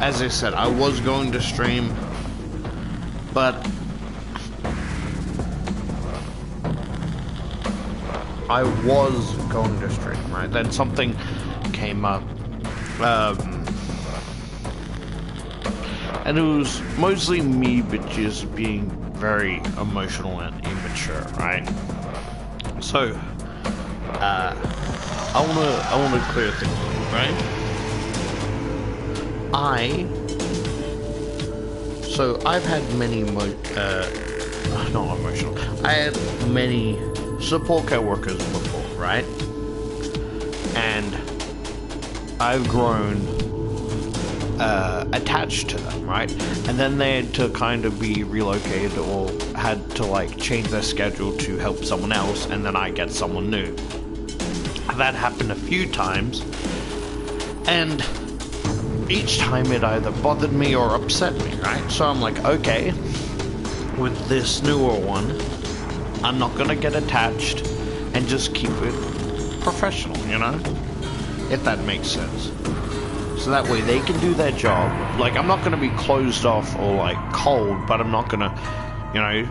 as I said, I was going to stream, but I was going to stream, right? Then something came up, and it was mostly me, but just being very emotional and immature, right? So, I wanna clear things up, right? So I've had many, not emotional. I had many support care workers before, right? And I've grown attached to them, right? And then they had to kind of be relocated or had to like change their schedule to help someone else, and then I get someone new. That happened a few times, and each time it either bothered me or upset me, right? So I'm like, okay, with this newer one, I'm not gonna get attached and just keep it professional, you know? If that makes sense. So that way they can do their job. Like, I'm not gonna be closed off or like cold, but I'm not gonna, you know,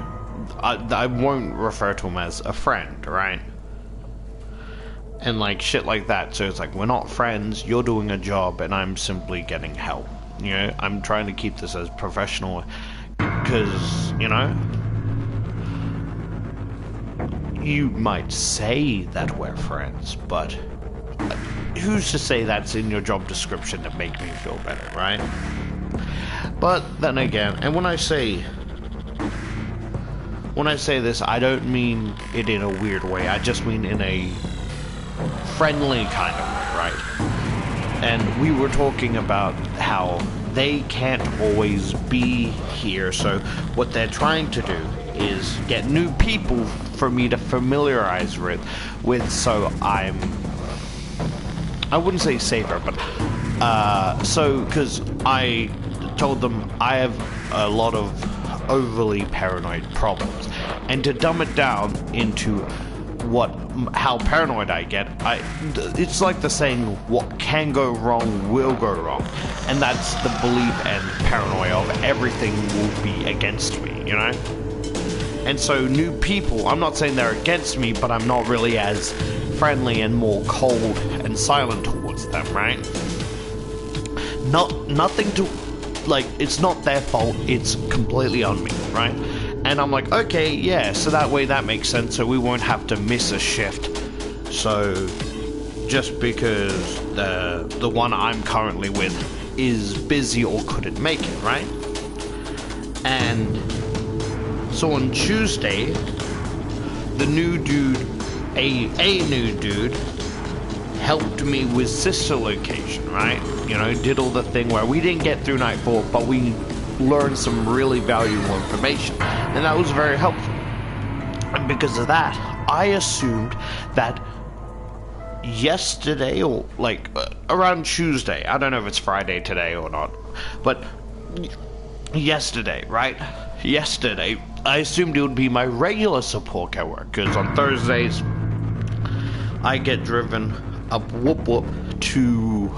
I won't refer to him as a friend, right? And like shit like that. So it's like, we're not friends, you're doing a job and I'm simply getting help. You know, I'm trying to keep this as professional because, you know, you might say that we're friends, but who's to say that's in your job description to make me feel better, right? But then again, and when I say this, I don't mean it in a weird way, I just mean in a friendly kind of way, right? And we were talking about how they can't always be here, so what they're trying to do is get new people for me to familiarize with so I wouldn't say safer, but so because I told them I have a lot of overly paranoid problems, and to dumb it down into how paranoid I get, it's like the saying, what can go wrong will go wrong, and that's the belief and paranoia of everything will be against me, you know? And so new people, I'm not saying they're against me, but I'm not really as friendly and more cold and silent towards them, right? Nothing to, like, it's not their fault, it's completely on me, right? And I'm like, okay, yeah, so that way that makes sense, so we won't have to miss a shift. So, just because the one I'm currently with is busy or couldn't make it, right? And so on Tuesday, the new dude, a new dude, helped me with sister location, right? You know, did all the thing where we didn't get through night 4, but we learned some really valuable information, and that was very helpful. And because of that, I assumed that yesterday, or like around Tuesday, I don't know if it's Friday today or not, but yesterday, right? Yesterday, I assumed it would be my regular support care work, because on Thursdays, I get driven up whoop whoop to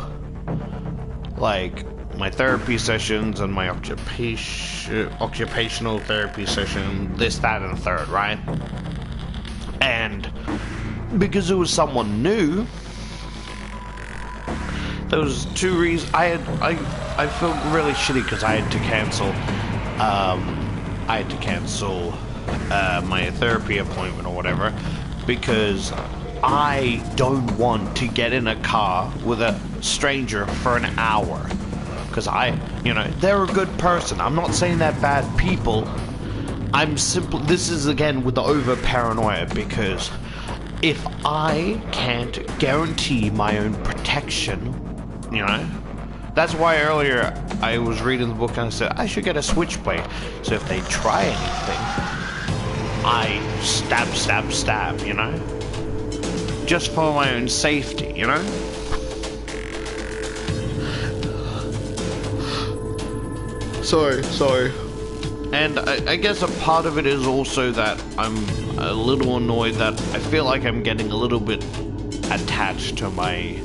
like my therapy sessions and my occupational therapy session, this, that, and the third, right? And because it was someone new, there was two reasons. I felt really shitty because I had to cancel my therapy appointment or whatever, because I don't want to get in a car with a stranger for an hour. Because they're a good person. I'm not saying they're bad people. This is again with the over paranoia, because if I can't guarantee my own protection, you know, that's why earlier I was reading the book and I said I should get a switchblade. So if they try anything, I stab, you know? Just for my own safety, you know? Sorry. And I guess a part of it is also that I'm a little annoyed that I feel like I'm getting a little bit attached to my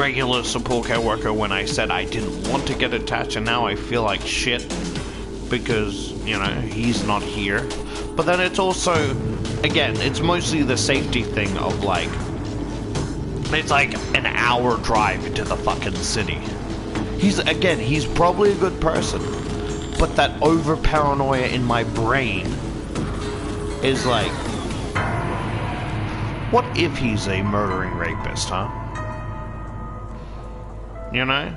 regular support care worker when I said I didn't want to get attached, and now I feel like shit because, you know, he's not here. But then it's also, again, it's mostly the safety thing of like, it's like an hour drive into the fucking city. He's probably a good person, but that over paranoia in my brain is like, what if he's a murdering rapist, huh? You know?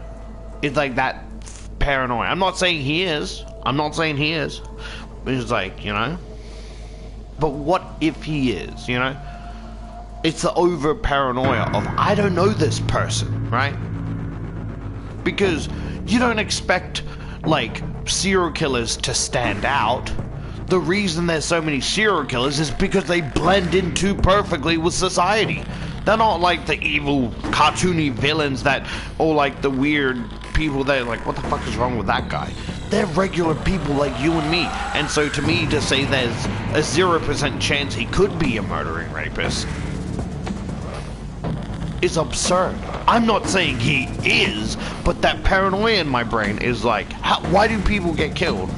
It's like that paranoia. I'm not saying he is. It's like, you know? But what if he is, you know? It's the over paranoia of, I don't know this person, right? Because you don't expect, like, serial killers to stand out. The reason there's so many serial killers is because they blend in too perfectly with society. They're not like the evil, cartoony villains that, or like the weird people that are like, what the fuck is wrong with that guy? They're regular people like you and me. And so to me, to say there's a 0% chance he could be a murdering rapist is absurd. I'm not saying he is, but that paranoia in my brain is like, why do people get killed?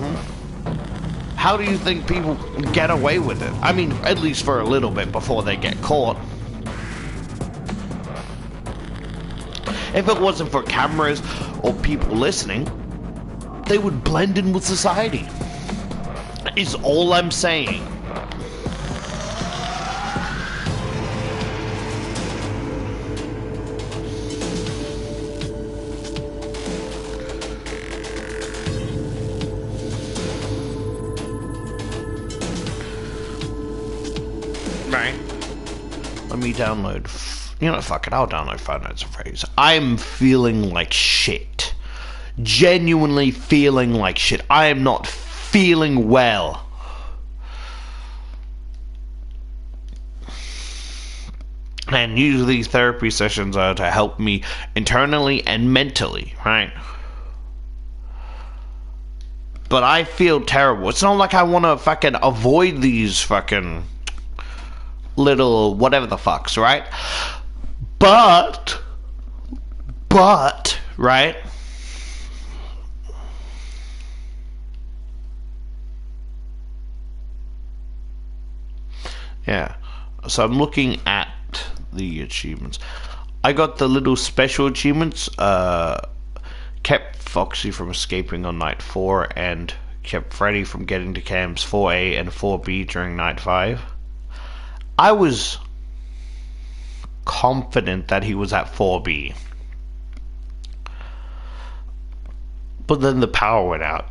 How do you think people get away with it? I mean, at least for a little bit before they get caught. If it wasn't for cameras or people listening, they would blend in with society. Is all I'm saying. Right. Let me download. You know, fuck it. I'll download Five Nights at Freddy's. I'm feeling like shit. Genuinely feeling like shit. I am not feeling well. And usually therapy sessions are to help me internally and mentally, right? But I feel terrible. It's not like I want to fucking avoid these fucking little whatever the fucks, right? But, right? Yeah. So I'm looking at the achievements. I got the little special achievements. Kept Foxy from escaping on night 4 and kept Freddy from getting to cams 4A and 4B during night 5. I was confident that he was at 4B. But then the power went out.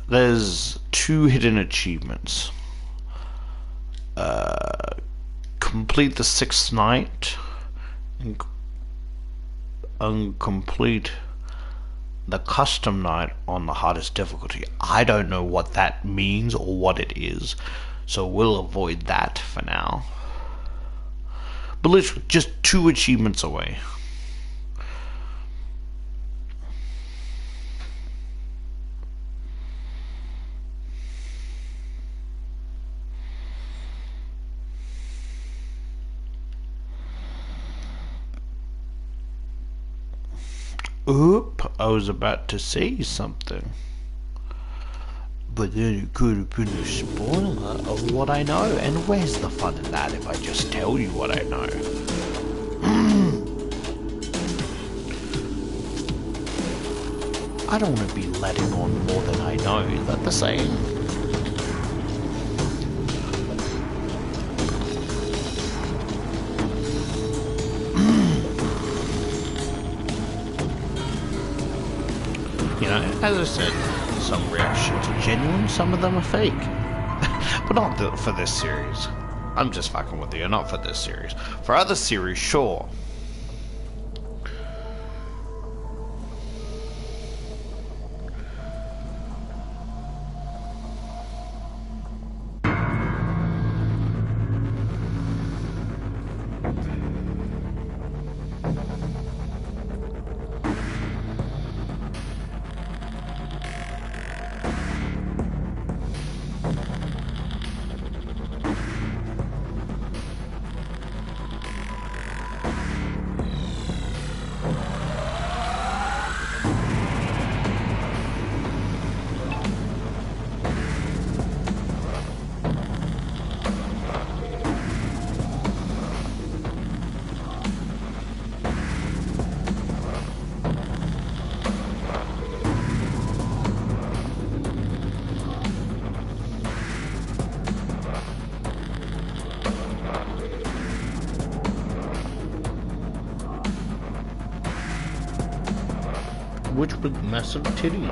There's 2 hidden achievements. Complete the 6th night and complete the custom night on the hardest difficulty. I don't know what that means or what it is, so we'll avoid that for now. But literally just 2 achievements away. Oop, I was about to say something. But then it could have been a spoiler of what I know. And where's the fun in that if I just tell you what I know? I don't want to be letting on more than I know. Is that the same? You know, as I said, some reactions are genuine, some of them are fake. But not for this series. I'm just fucking with you, not for this series. For other series, sure. bitch with massive titties.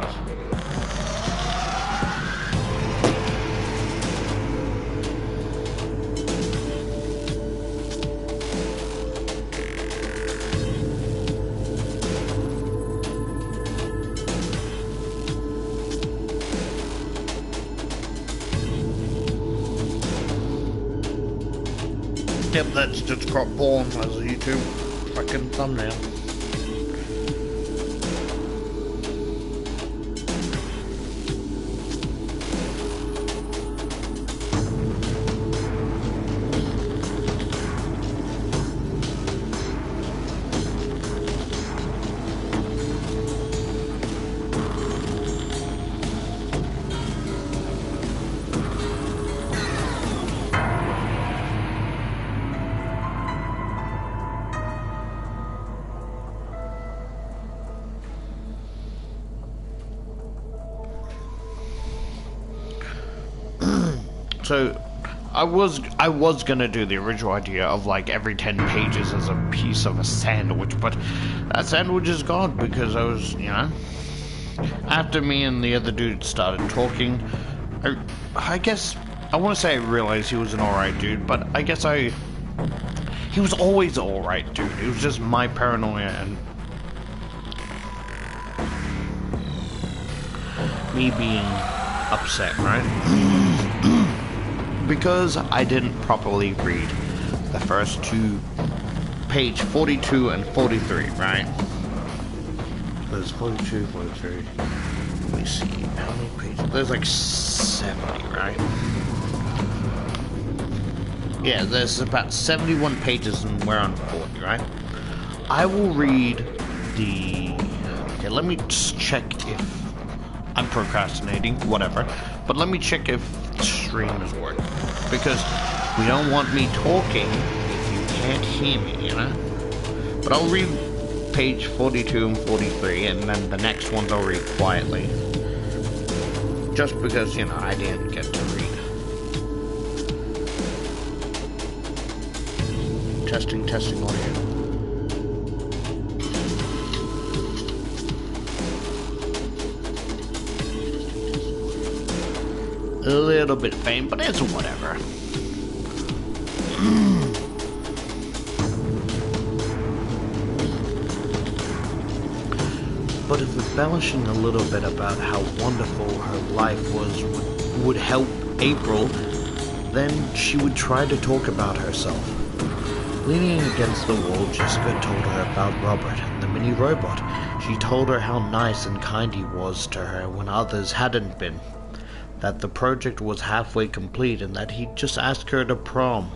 Yep, that's just got born as a YouTube fucking thumbnail. So, I was gonna do the original idea of like every 10 pages as a piece of a sandwich, but that sandwich is gone because I was, you know, after me and the other dude started talking, I guess, I want to say I realized he was an alright dude, but I guess he was always an alright dude. It was just my paranoia and me being upset, right? Because I didn't properly read the first two, page 42 and 43, right? There's 42, 43. Let me see, how many pages? There's like 70, right? Yeah, there's about 71 pages and we're on 40, right? I will read the... Okay, let me just check if I'm procrastinating, whatever. But let me check if the stream is working. Because we don't want me talking if you can't hear me, you know? But I'll read page 42 and 43, and then the next ones I'll read quietly. Just because, you know, I didn't get to read. Testing audio. A little bit faint, but it's whatever. But if embellishing a little bit about how wonderful her life was would help April, then she would try to talk about herself. Leaning against the wall, Jessica told her about Robert and the mini robot. She told her how nice and kind he was to her when others hadn't been. That the project was halfway complete and that he'd just asked her to prom.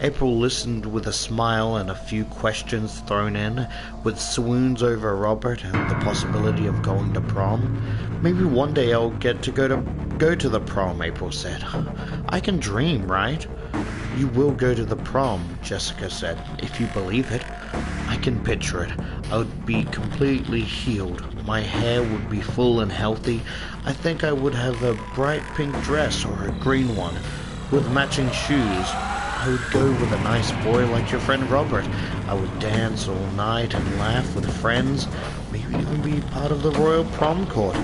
April listened with a smile and a few questions thrown in, with swoons over Robert and the possibility of going to prom. Maybe one day I'll get to go to the prom, April said. I can dream, right? You will go to the prom, Jessica said, if you believe it. I can picture it. I would be completely healed. My hair would be full and healthy. I think I would have a bright pink dress or a green one with matching shoes. I would go with a nice boy like your friend Robert. I would dance all night and laugh with friends, maybe even be part of the royal prom court.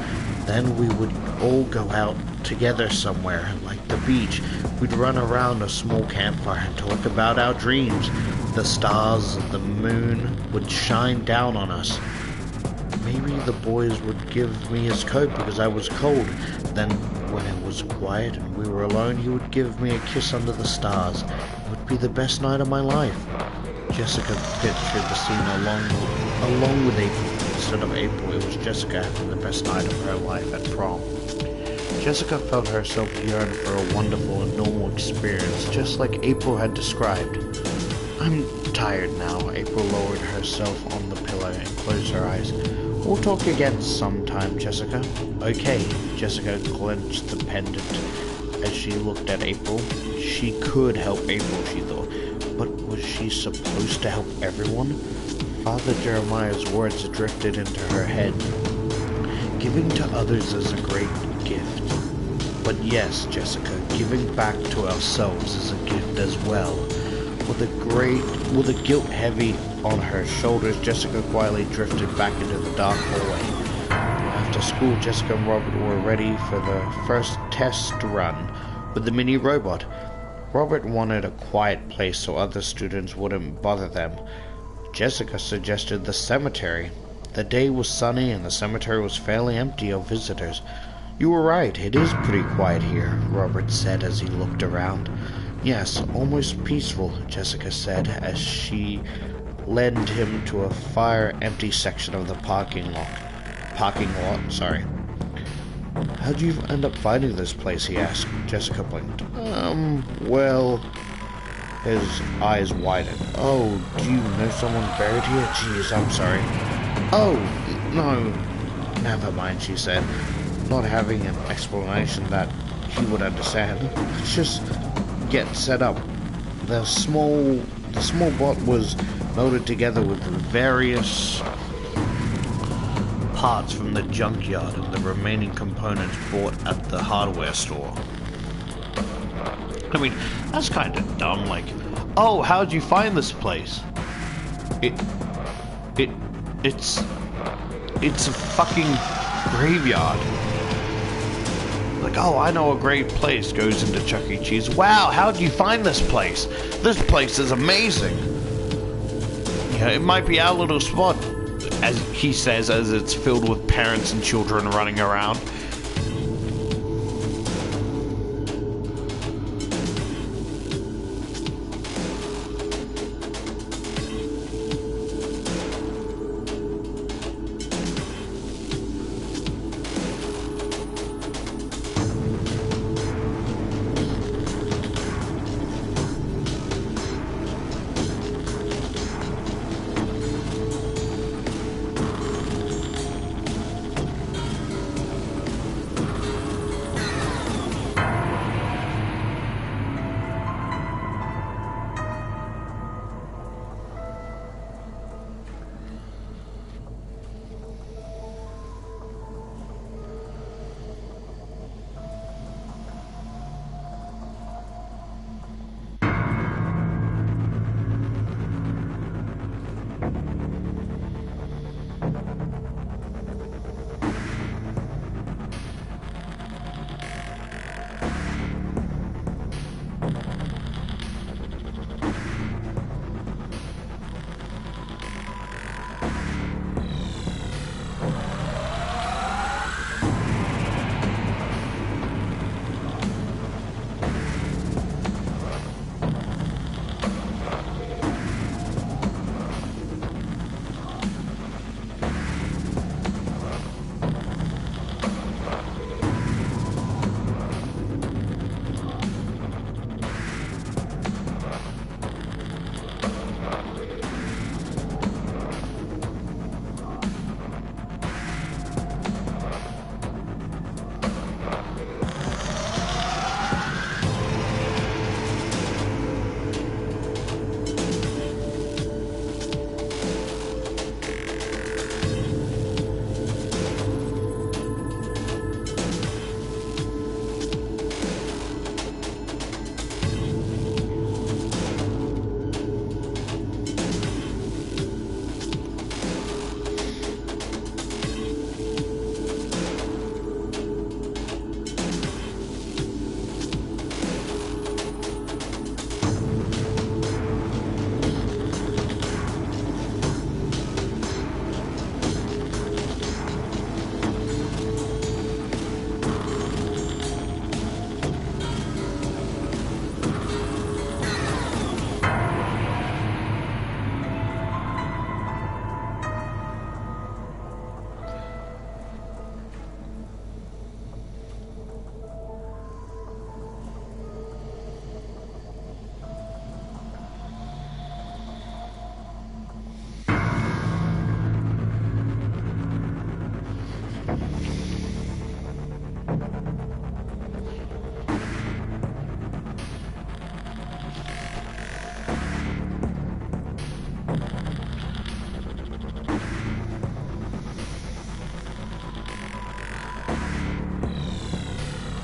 Then we would all go out together somewhere, like the beach. We'd run around a small campfire and talk about our dreams. The stars and the moon would shine down on us. Maybe the boys would give me his coat because I was cold. Then, when it was quiet and we were alone, he would give me a kiss under the stars. It would be the best night of my life. Jessica pictured the scene along with April. Instead of April, it was Jessica having the best night of her life at prom. Jessica felt herself yearn for a wonderful and normal experience, just like April had described. I'm tired now. April lowered herself on the pillow and closed her eyes. We'll talk again sometime, Jessica. Okay. Jessica clenched the pendant as she looked at April. She could help April, she thought. But was she supposed to help everyone? Father Jeremiah's words drifted into her head. Giving to others is a great gift. But yes, Jessica, giving back to ourselves is a gift as well. With the guilt heavy on her shoulders, Jessica quietly drifted back into the dark hallway. After school, Jessica and Robert were ready for the first test run with the mini robot. Robert wanted a quiet place so other students wouldn't bother them. Jessica suggested the cemetery. The day was sunny and the cemetery was fairly empty of visitors. "You were right, it is pretty quiet here," Robert said as he looked around. "Yes, almost peaceful," Jessica said as she led him to a far-empty section of the parking lot. "How'd you end up finding this place?" he asked. Jessica blinked. Well... His eyes widened. "Oh, do you know someone buried here? Jeez, I'm sorry." "Oh, no, never mind," she said, not having an explanation that he would understand. "Let's just get set up." The small bot was molded together with various parts from the junkyard and the remaining components bought at the hardware store. I mean, that's kind of dumb, like, "Oh, how'd you find this place?" It's a fucking graveyard. Like, "Oh, I know a great place," goes into Chuck E. Cheese. "Wow, how'd you find this place? This place is amazing." Yeah, it might be our little spot, as he says, as it's filled with parents and children running around.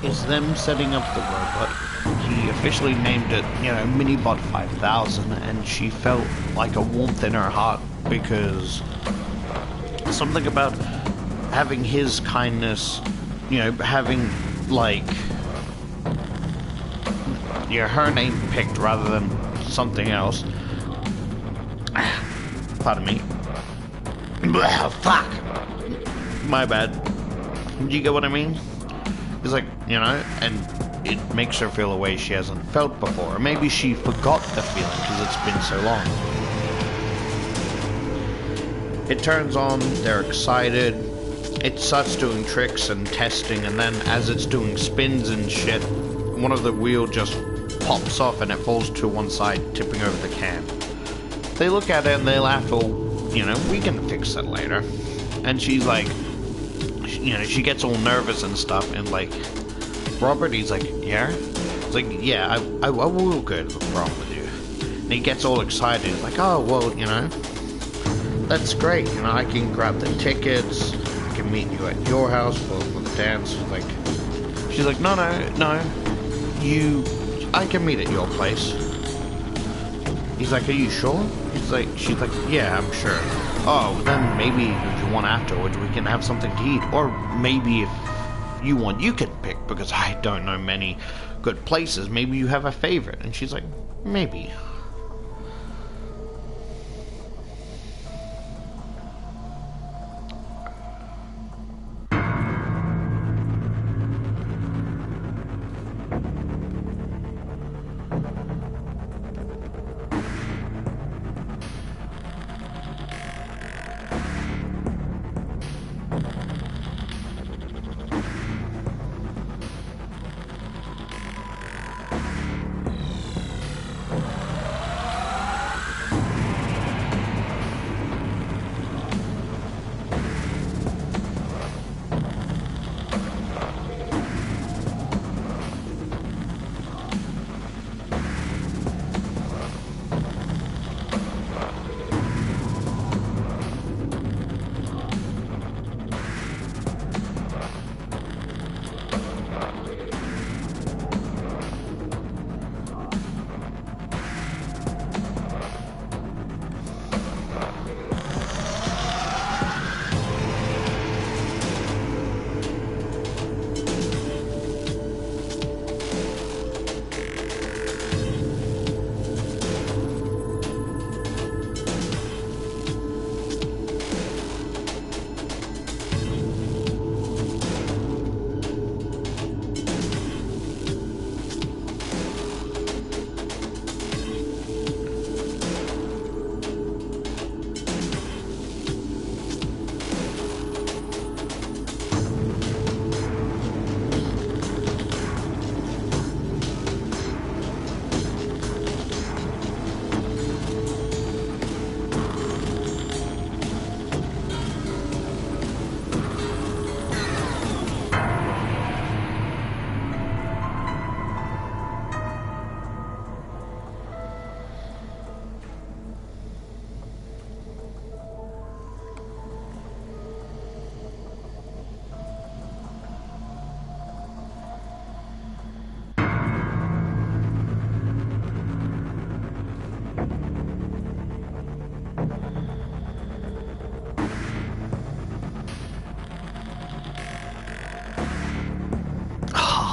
is them setting up the robot. He officially named it, Minibot 5000, and she felt like a warmth in her heart because something about having his kindness, you know, having, like, her name picked rather than something else. Pardon me. Fuck! My bad. Do you get what I mean? It's like, you know, and it makes her feel a way she hasn't felt before. Or maybe she forgot the feeling because it's been so long. It turns on, they're excited. It starts doing tricks and testing, and then as it's doing spins and shit, one of the wheel just pops off and it falls to one side, tipping over the can. They look at it and they laugh, oh, you know, we can fix that later. And she's like, you know, she gets all nervous and stuff, and like, Robert, he's like, yeah? He's like, yeah, I will go to the prom with you. And he gets all excited, he's like, oh, well, you know, that's great, you know, I can grab the tickets, I can meet you at your house for the dance. She's like, no, I can meet at your place. He's like, are you sure? She's like, yeah, I'm sure. Oh, then maybe if you want afterwards, we can have something to eat. Or maybe if you want, you can pick, because I don't know many good places. Maybe you have a favorite. And she's like, maybe.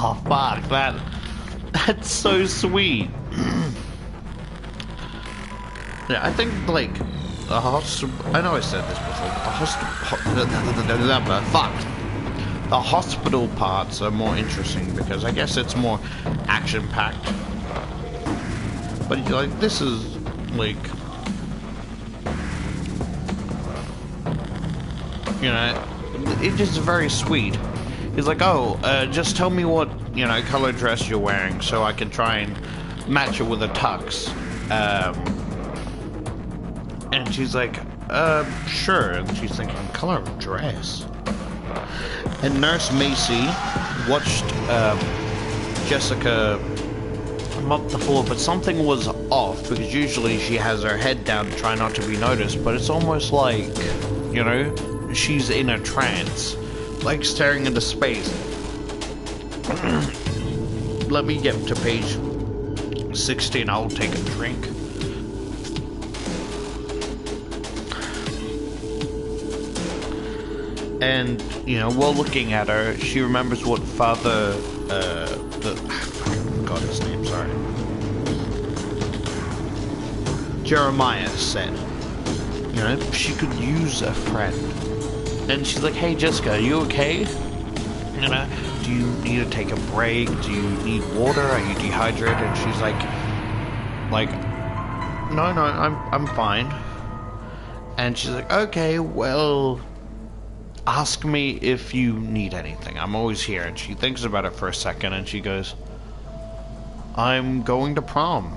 Oh, fuck, that's so sweet. Yeah, I think, like, I know I said this before, the hospital parts are more interesting because I guess it's more action-packed. But, like, this is, like, you know, it is very sweet. He's like, oh, just tell me what, you know, color dress you're wearing so I can try and match it with a tux. And she's like, sure. And she's thinking, color of dress? And Nurse Macy watched Jessica mop the floor, but something was off, because usually she has her head down to try not to be noticed, but it's almost like, you know, she's in a trance, like staring into space. Let me get to page 16, I'll take a drink. And, you know, while looking at her, she remembers what Father, I forgot his name, sorry. Jeremiah said, you know, she could use a friend. And she's like, hey, Jessica, are you okay? You know, do you need to take a break? Do you need water? Are you dehydrated? And she's like, no, I'm fine. And she's like, okay, well, ask me if you need anything. I'm always here. And she thinks about it for a second, and she goes, I'm going to prom.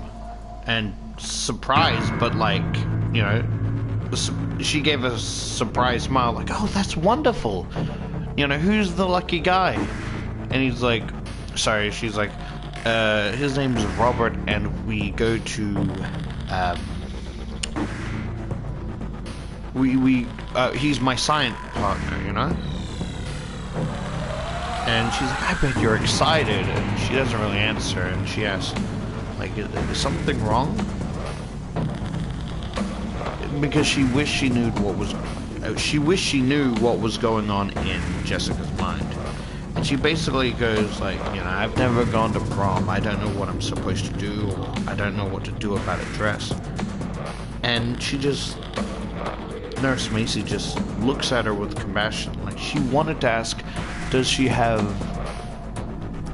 And surprised, but like, you know, she gave a surprised smile, like, oh, that's wonderful. You know, who's the lucky guy? And he's like, sorry, she's like, his name's Robert, and we go to, he's my science partner, you know? And she's like, I bet you're excited. And she doesn't really answer, and she asks, like, is something wrong? Because she wished she knew what was going on in Jessica's mind. And she basically goes like, you know, I've never gone to prom. I don't know what I'm supposed to do, or I don't know what to do about a dress. And she just, Nurse Macy just looks at her with compassion. Like, she wanted to ask, does she have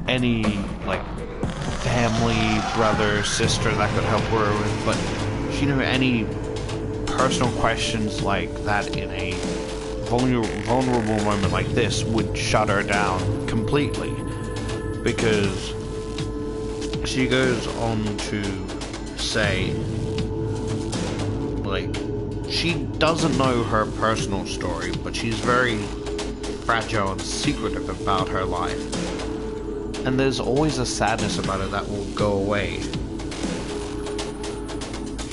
any, like, family, brother, sister that could help her with, but she knew any personal questions like that in a vulnerable moment like this would shut her down completely, because she goes on to say, like, she doesn't know her personal story, but she's very fragile and secretive about her life, and there's always a sadness about it that will go away.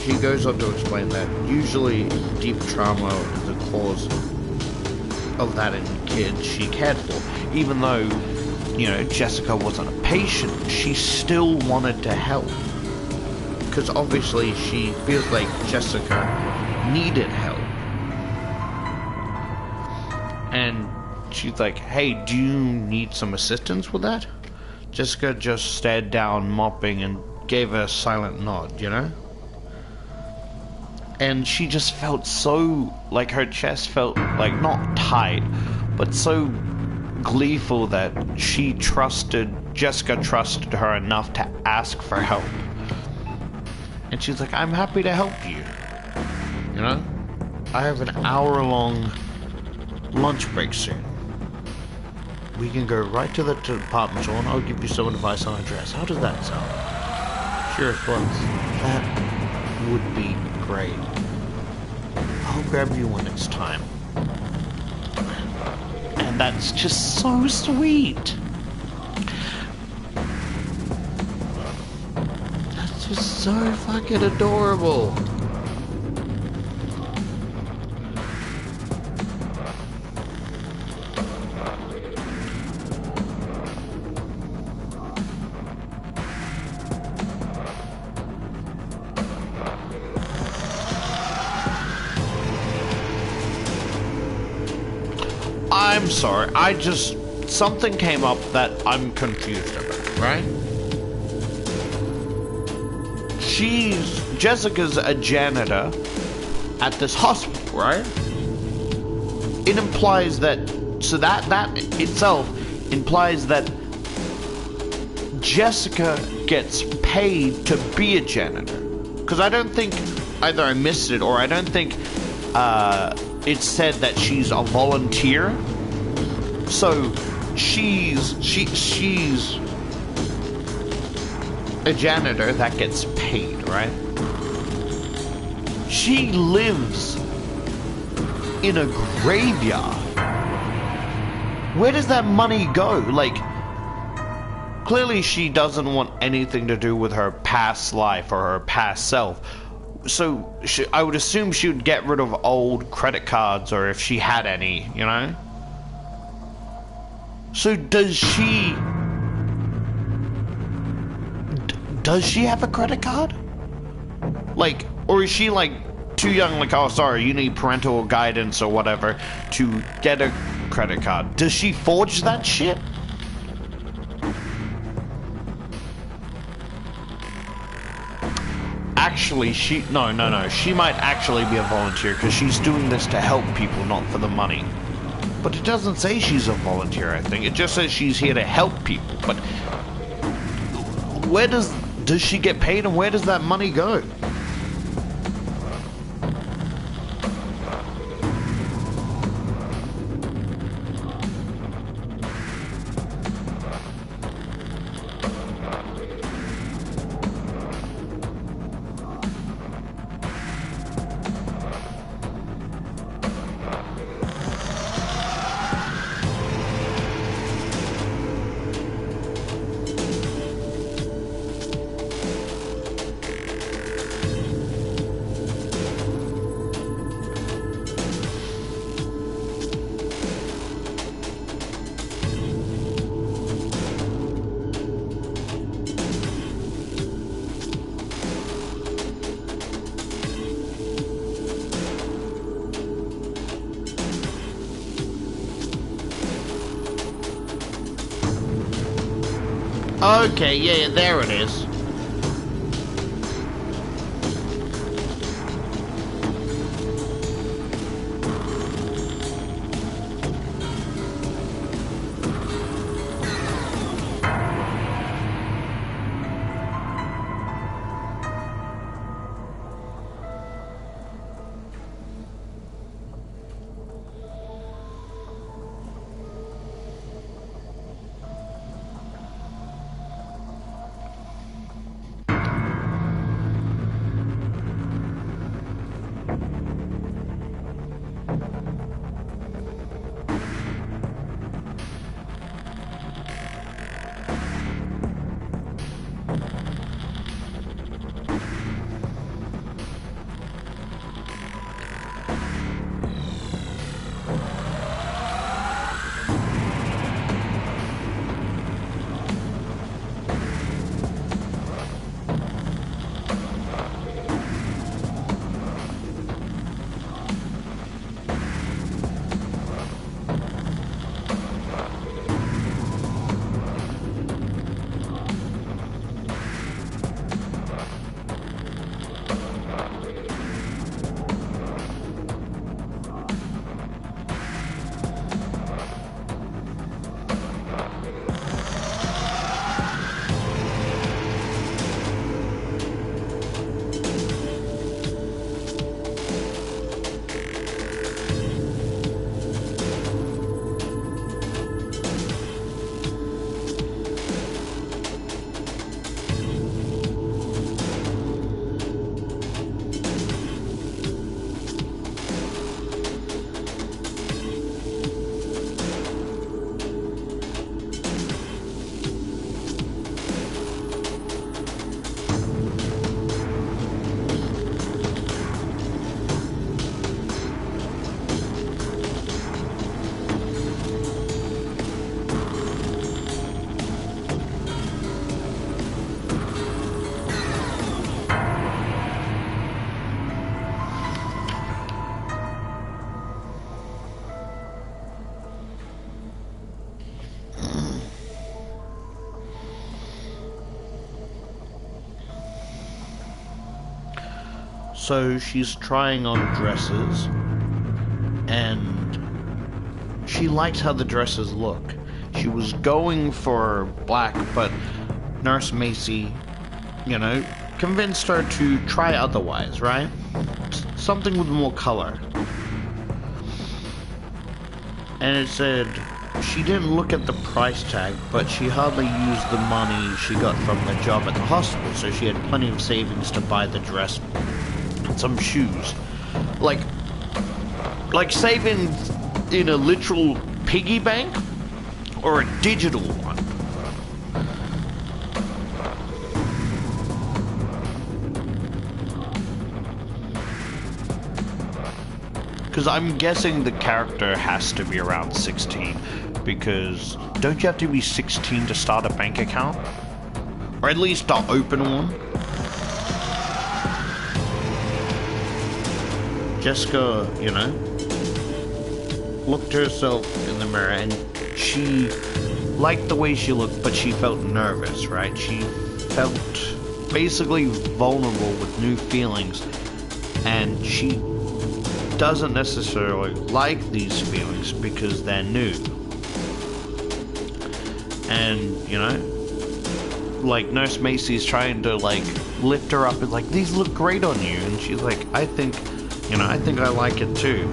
She goes on to explain that usually deep trauma is the cause of that in kids she cared for. Even though, you know, Jessica wasn't a patient, she still wanted to help. Because obviously she feels like Jessica needed help. And she's like, hey, do you need some assistance with that? Jessica just stared down, mopping, and gave a silent nod, you know? And she just felt so, like, her chest felt, like, not tight, but so gleeful that Jessica trusted her enough to ask for help. And she's like, I'm happy to help you. You know? I have an hour-long lunch break soon. We can go right to the department store and I'll give you some advice on a dress. How does that sound? Sure, Flux. That would be great. I'll grab you when it's time. And that's just so sweet. That's just so fucking adorable. I'm sorry, something came up that I'm confused about, right? Jessica's a janitor at this hospital, right? It implies that, so that itself implies that Jessica gets paid to be a janitor. Because I don't think, either I missed it or I don't think, it said that she's a volunteer. So she's a janitor that gets paid, right? She lives in a graveyard. Where does that money go? Like, clearly she doesn't want anything to do with her past life or her past self. So I would assume she would get rid of old credit cards, or if she had any, you know? So does she have a credit card? Like, or is she like too young, like, oh sorry, you need parental guidance or whatever to get a credit card. Does she forge that shit? Actually, no. She might actually be a volunteer because she's doing this to help people, not for the money. But it doesn't say she's a volunteer, I think. It just says she's here to help people. But where does she get paid and where does that money go? Okay, yeah, there it is. So she's trying on dresses, and she likes how the dresses look. She was going for black, but Nurse Macy, convinced her to try otherwise, right? Something with more color. And it said she didn't look at the price tag, but she hardly used the money she got from the job at the hospital, so she had plenty of savings to buy the dress and some shoes. Like saving in a literal piggy bank or a digital one. Because I'm guessing the character has to be around 16, because don't you have to be 16 to start a bank account? Or at least to open one? Jessica, looked herself in the mirror, and she liked the way she looked, but she felt nervous, right? She felt basically vulnerable with new feelings, and she doesn't necessarily like these feelings because they're new. And, you know, like, Nurse Macy's trying to, like, lift her up and, like, these look great on you, and she's like, I think I like it too.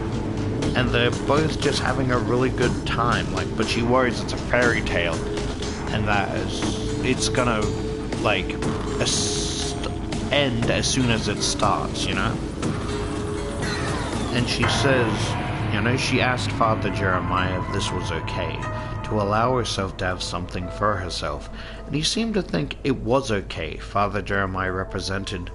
And they're both just having a really good time, like, but she worries it's a fairy tale, and that it's gonna, like, end as soon as it starts, you know? And she says, you know, she asked Father Jeremiah if this was okay, to allow herself to have something for herself, and he seemed to think it was okay. Father Jeremiah represented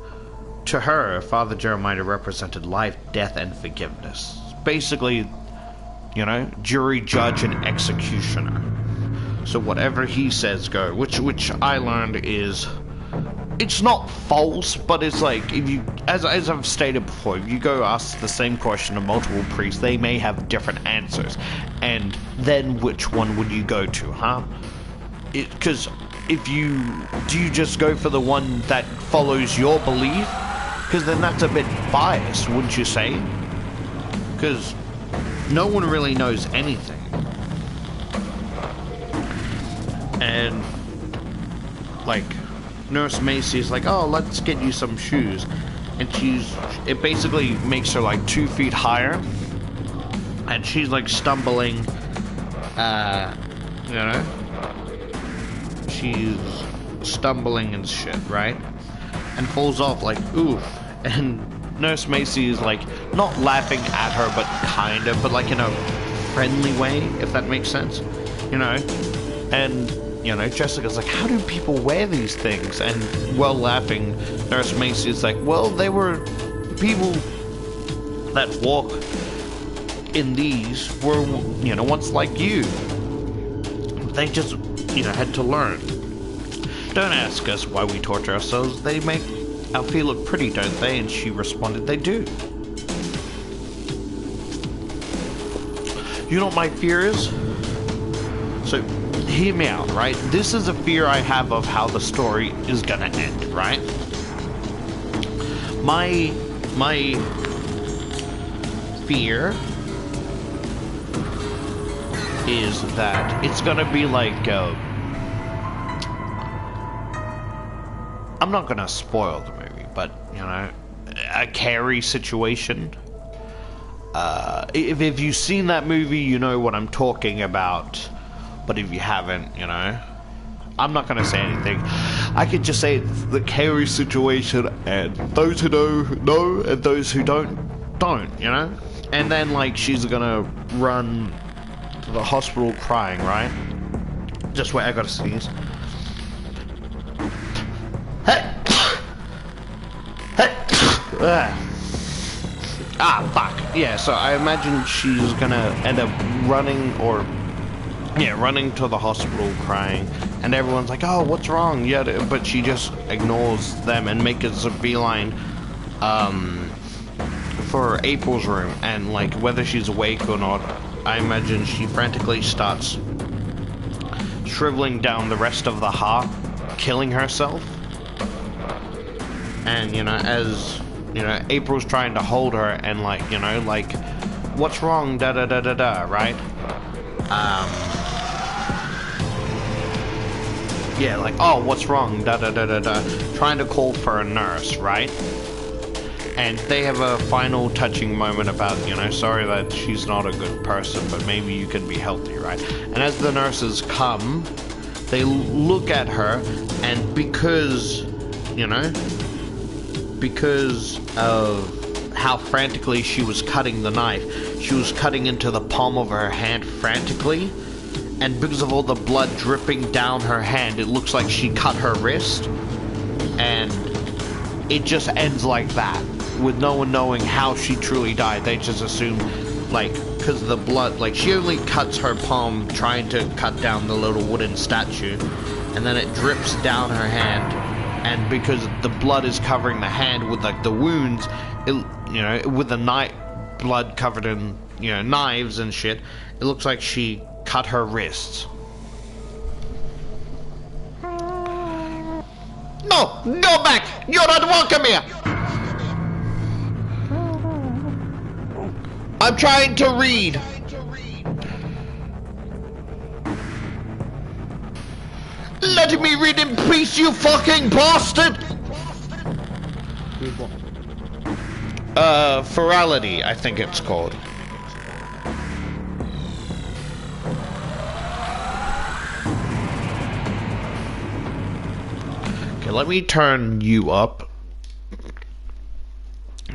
life, death, and forgiveness. Basically, you know, jury, judge, and executioner. So whatever he says go, which I learned is, it's not false, but it's like, if you, as I've stated before, if you go ask the same question to multiple priests, they may have different answers, and then which one would you go to, huh? Because do you just go for the one that follows your belief? Because then that's a bit biased, wouldn't you say? Because no one really knows anything. And, like, Nurse Macy's like, oh, let's get you some shoes. And it basically makes her like 2 feet higher. And she's like stumbling, you know? She's stumbling and shit, right? And falls off like, oof. And Nurse Macy is like, not laughing at her, but kind of, but like in a friendly way, if that makes sense. You know? And, you know, Jessica's like, how do people wear these things? And, well, laughing, Nurse Macy is like, well, they were people that walk in these were, you know, once like you. They just, you know, had to learn. Don't ask us why we torture ourselves. They make our feet look pretty, don't they? And she responded, they do. You know what my fear is? So, hear me out, right? This is a fear I have of how the story is gonna end, right? My fear is that it's gonna be like, I'm not gonna spoil the movie, but, you know, a Carrie situation. If you've seen that movie, you know what I'm talking about. But if you haven't, you know, I'm not gonna say anything. I could just say it's the Carrie situation, and those who know, and those who don't, you know? And then, like, she's gonna run to the hospital crying, right? Just wait, I gotta sneeze. Hey! Hey! Fuck. Yeah, so I imagine she's gonna end up running to the hospital crying, and everyone's like, oh, what's wrong? Yeah, but she just ignores them and makes a beeline for April's room, and, like, whether she's awake or not, I imagine she frantically starts shriveling down the rest of the heart, killing herself. And, you know, as, you know, April's trying to hold her and, like, you know, like, what's wrong, da-da-da-da-da, right? Yeah, like, oh, what's wrong, da-da-da-da-da, trying to call for a nurse, right? And they have a final touching moment about, you know, sorry that she's not a good person, but maybe you can be healthy, right? And as the nurses come, they look at her, and because, you know, because of how frantically she was cutting the knife, she was cutting into the palm of her hand frantically, and because of all the blood dripping down her hand, it looks like she cut her wrist, and it just ends like that, with no one knowing how she truly died. They just assume, like, because of the blood, like, she only cuts her palm trying to cut down the little wooden statue, and then it drips down her hand, and because the blood is covering the hand with, like, the wounds, it, you know, with the knife, blood covered in you know, knives and shit. It looks like she cut her wrists. No! Go back! You're not welcome here! I'm trying to read! Let me read in peace, you fucking bastard! Friality, I think it's called. Okay, let me turn you up.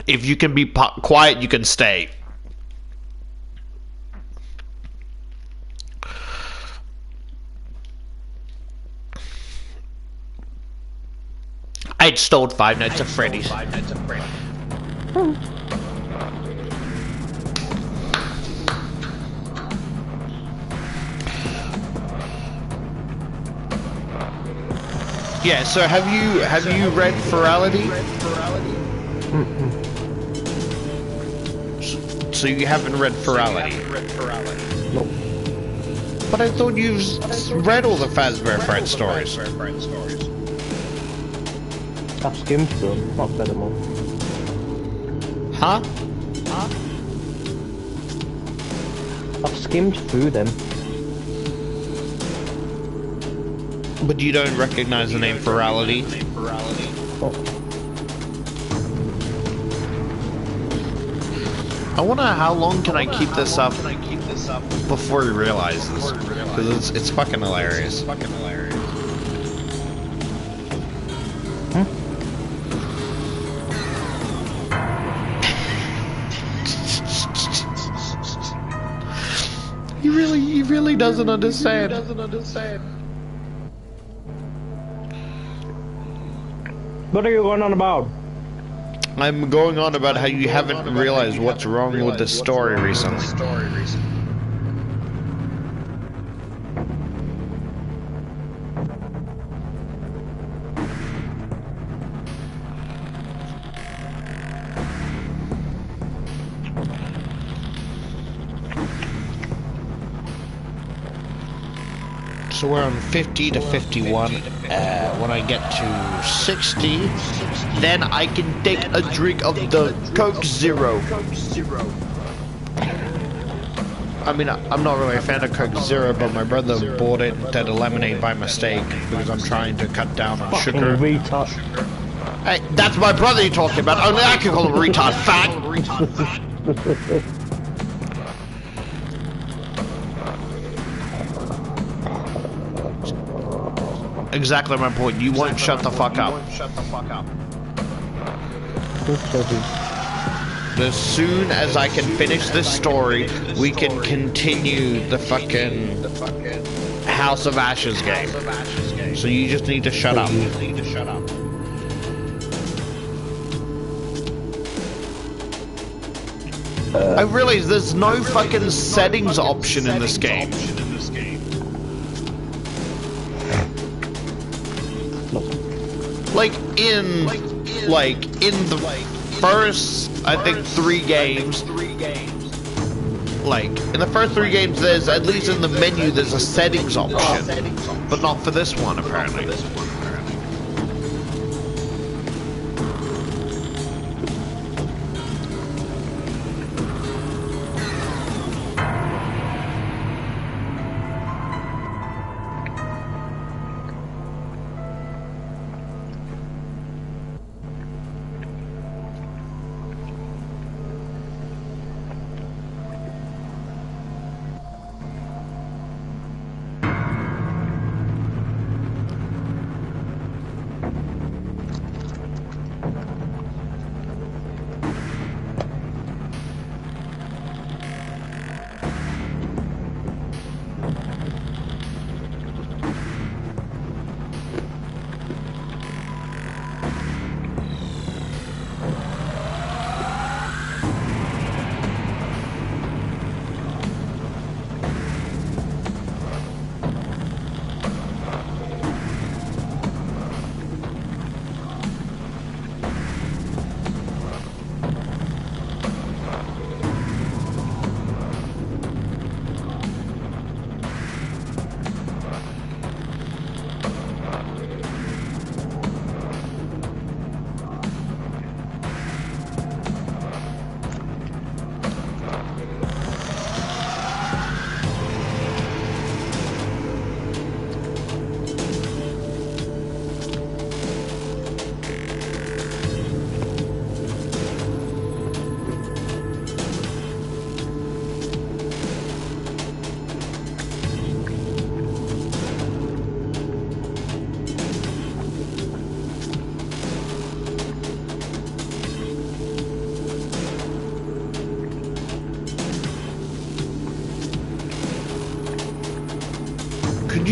If you can be quiet, you can stay. I installed Five Nights at Freddy's. Yeah, so have you read Frialty? So you haven't read Frialty? Nope. But I thought you've read all the Fazbear Frights stories. I've skimmed through them, not read them all. Huh? I've skimmed through them. But you don't recognize the name Frialty? Oh. I wonder how long can I keep this up before he realizes. Because it's fucking hilarious. He really doesn't understand. What are you going on about? I'm going on about how you haven't realized what's wrong with the story recently. So we're on 50 to 51. When I get to 60, then I can take a drink of the Coke Zero. I mean, I'm not really a fan of Coke Zero, but my brother bought it instead of lemonade by mistake because I'm trying to cut down on sugar. Retard. Hey, that's my brother you're talking about. Only I can call him retard fat. Exactly my point. You won't shut the fuck up. As soon as I can finish this story, we can continue the fucking House of Ashes game. So you just need to shut up. I realize there's no fucking settings option in this game. Like in the first, I think, 3 games, like, in the first 3 games, there's, at least in the menu, there's a settings option, but not for this one, apparently.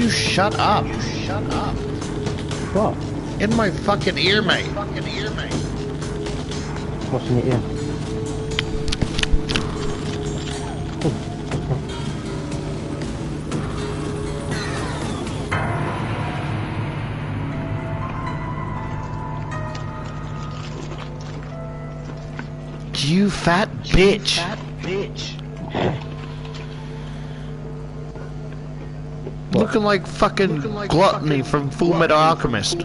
you shut up? What? In my fucking ear, mate. What's in your ear? You fat bitch. Looking like fucking Gluttony from Full Metal Alchemist.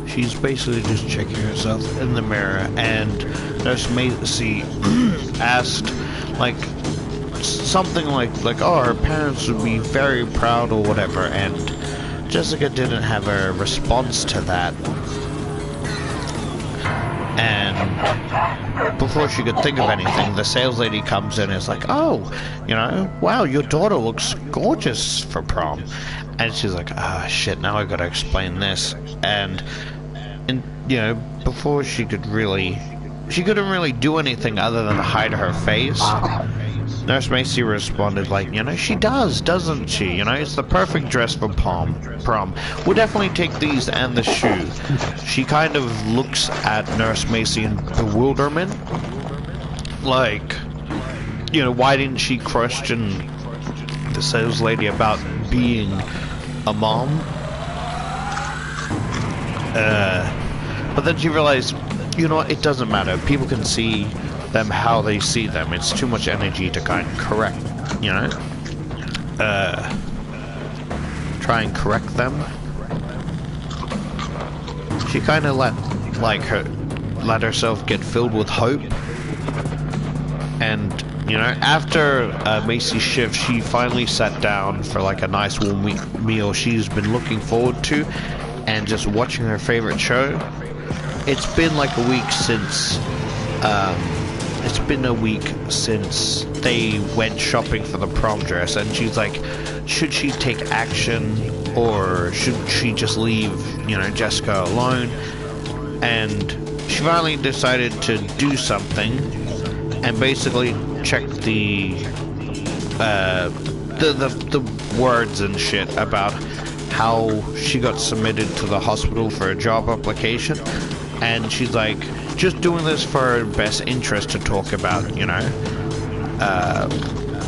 She's basically just checking herself in the mirror, and Nurse Macy asked, like, something like, oh, her parents would be very proud or whatever, and Jessica didn't have a response to that. And before she could think of anything, the sales lady comes in and is like, oh, you know, wow, your daughter looks gorgeous for prom. And she's like, ah, shit, now I gotta explain this. And you know, before she couldn't really do anything other than hide her face. Nurse Macy responded like, you know, she does, doesn't she? You know, it's the perfect dress for prom. We'll definitely take these and the shoe. She kind of looks at Nurse Macy in bewilderment. Like, you know, why didn't she question the sales lady about being a mom? But then she realized, you know what, it doesn't matter. People can see them how they see them. It's too much energy to kind of correct, you know? Try and correct them. She kind of let herself get filled with hope. And, you know, after Macy's shift, she finally sat down for like a nice warm meal she's been looking forward to, and just watching her favorite show. It's been like a week since they went shopping for the prom dress, and she's like, should she take action or should she just leave, you know, Jessica alone? And she finally decided to do something and basically check the words and shit about how she got submitted to the hospital for a job application. And she's like, just doing this for her best interest to talk about, you know,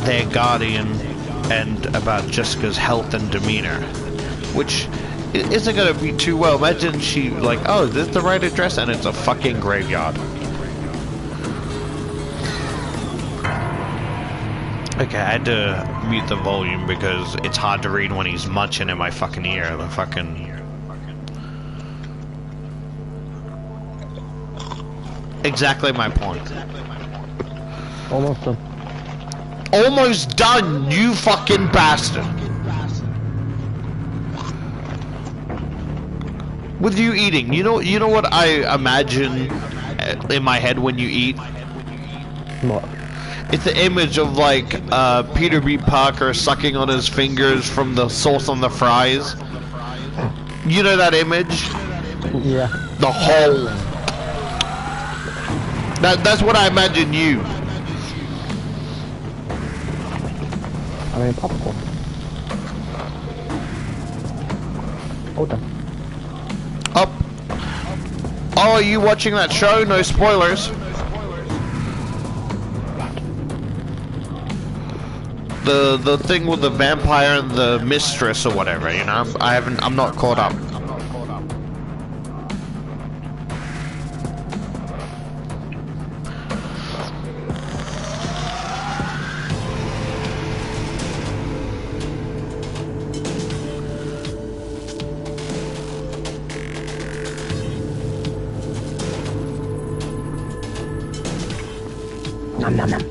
their guardian and about Jessica's health and demeanor, which isn't going to be too well. Imagine she like, oh, is this the right address? And it's a fucking graveyard. Okay, I had to mute the volume because it's hard to read when he's munching in my fucking ear. The fucking... Exactly my point. Almost done. Almost done, you fucking bastard. With you eating, you know what I imagine in my head when you eat? What? It's the image of like Peter B. Parker sucking on his fingers from the sauce on the fries. You know that image? Yeah. The hole. That's what I imagine you. I mean, popcorn. Hold on. Up. Oh, are you watching that show? No spoilers. The thing with the vampire and the mistress or whatever, you know? I'm not caught up. Nom nom nom.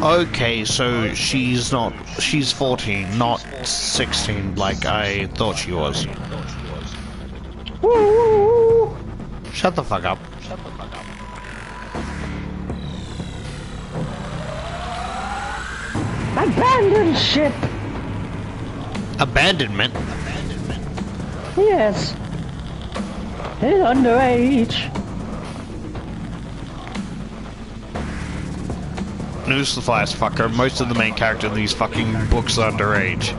Okay, so she's 14, not 16 like I thought she was. Woo! Shut the fuck up. Abandoned ship! Abandonment? Yes. It's underage. Newsflash, fucker. Most of the main character in these fucking books are underage.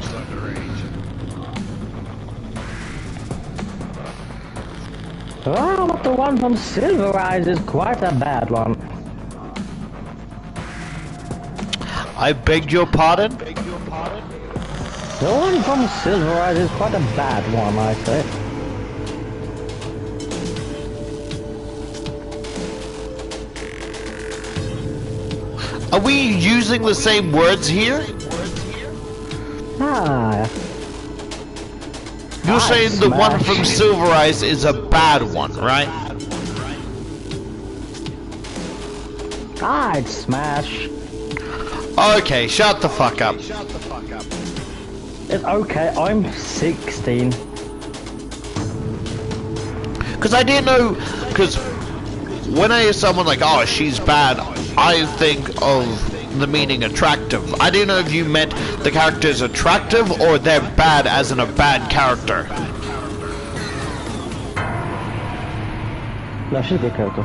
Oh, but the one from Silver Eyes is quite a bad one. I beg your pardon? The one from Silver Eyes is quite a bad one, I say. Are we using the same words here? Ah. You're saying the one smash. from Silver Eyes is a bad one, right? I'd smash. Okay, shut the fuck up. It's okay, I'm 16. Because I didn't know, because when I hear someone like, oh, she's bad, I think of the meaning attractive. I didn't know if you meant the character is attractive or they're bad as in a bad character. No, she's a good character.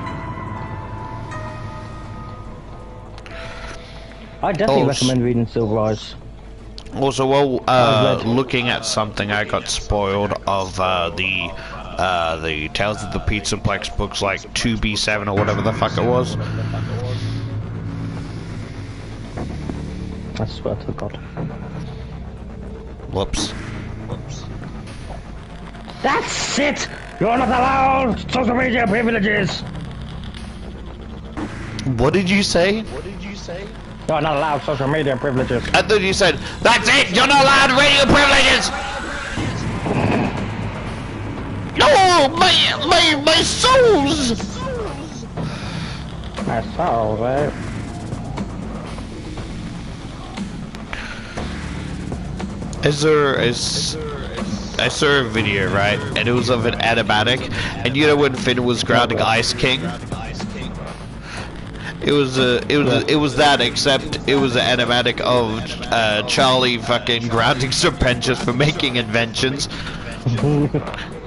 I definitely recommend reading Silver Eyes. Also, while looking at something, I got spoiled of the Tales of the Pizzaplex books, like 2B7 or whatever the fuck it was. I swear to God. Whoops. That's it! You're not allowed social media privileges! What did you say? You're not allowed social media privileges. I thought you said, that's it! You're not allowed radio privileges! No! My souls! My soul, right? I saw a video, right, and it was of an animatic, and you know when Finn was grounding Ice King? It was that, except it was an animatic of Charlie fucking grounding Serpentius for making inventions.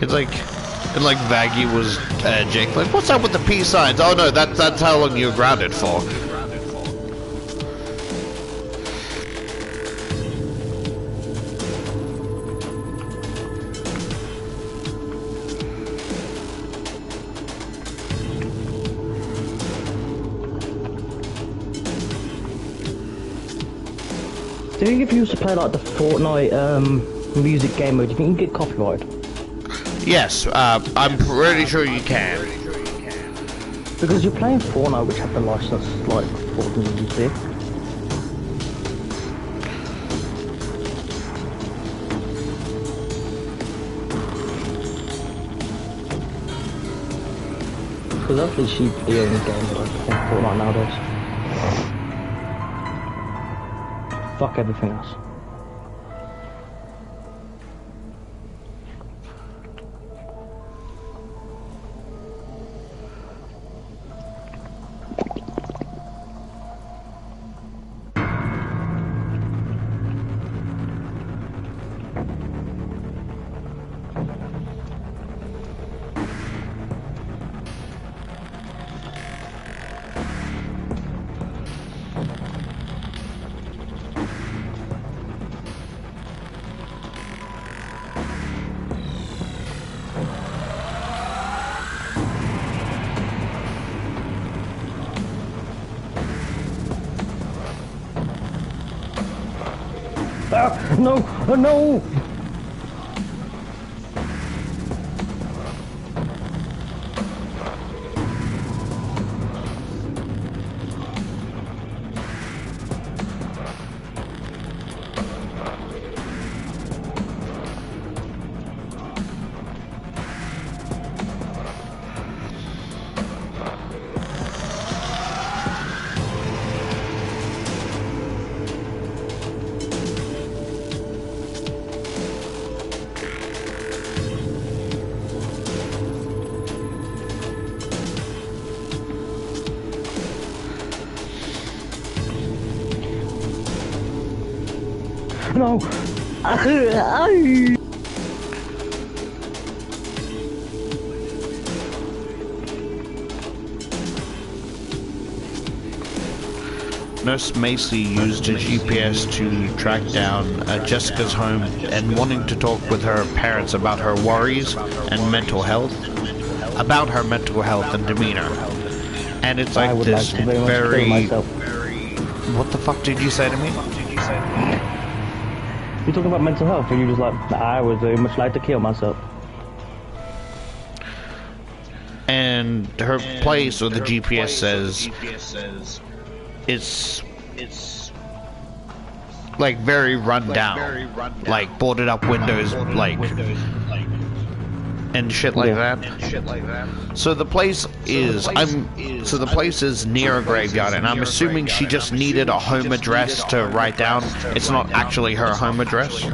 It's like, and like Vaggie was Jake, like, what's up with the peace signs? Oh no, that's how long you're grounded for. Do you think if you used to play like the Fortnite music game mode, do you think you can get copyrighted? Yes, I'm pretty sure you can. Because you're playing Fortnite, which have the license like Fortnite music. Because that's literally the only game that I play Fortnite nowadays. Fuck everything else. No! Oh, no! No! Nurse Macy used a GPS to track down Jessica's home and wanting to talk with her parents about her worries and mental health, and demeanor. And it's like this very... What the fuck did you say to me? You're talking about mental health, and you're just like, I would very much like to kill myself. And her place, or the GPS says, it's like very run down, like boarded up windows, like and shit like that. So the place is the place is near a graveyard, and I'm assuming she just needed a home address to write down. It's not actually her home address.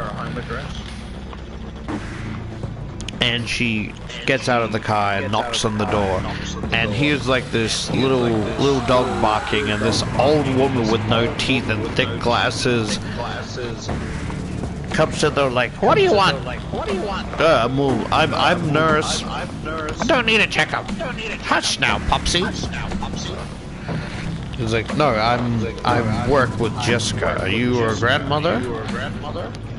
And she gets out of the car and knocks on the door, and here's like this little dog barking, and this old woman with no teeth and thick glasses comes to the door like, "What do you want?" I'm nurse. I don't need a checkup. Hush now, Popsy. He's like, "No, I work with Jessica. Are you her grandmother?"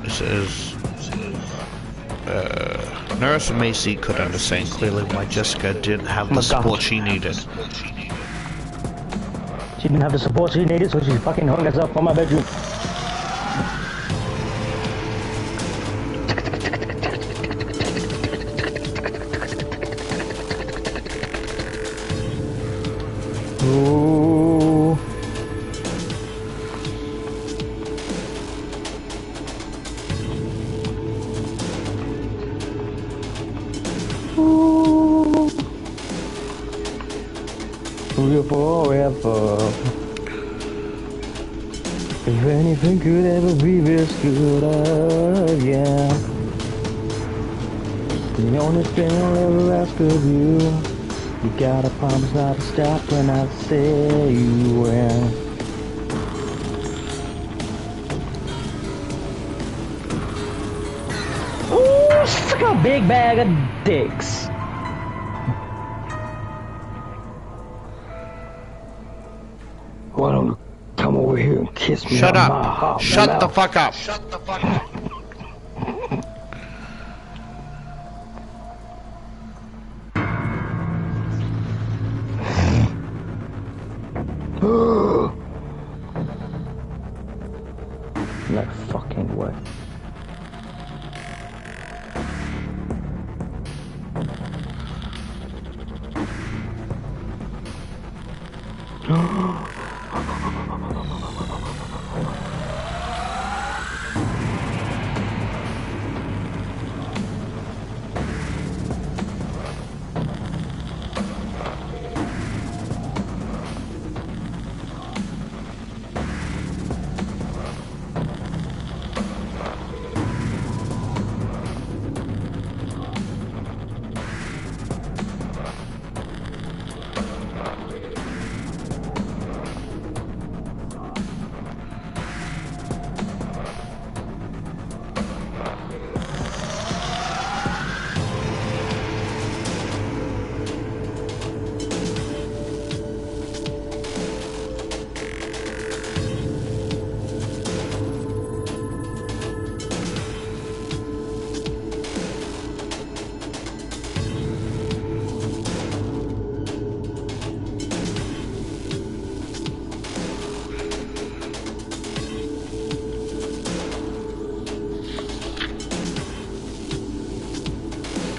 He says, Nurse Macy could understand clearly why Jessica didn't have the support she needed. She didn't have the support she needed, so she fucking hung herself from my bedroom. Ooh. Ooh. We're forever. If anything could ever be this good again, the only thing I'll ever ask of you, you gotta promise not to stop when I say you will. Ooh, suck a big bag of dicks. Why don't you come over here and kiss me? Shut up! Shut the fuck up! Shut the fuck up! No.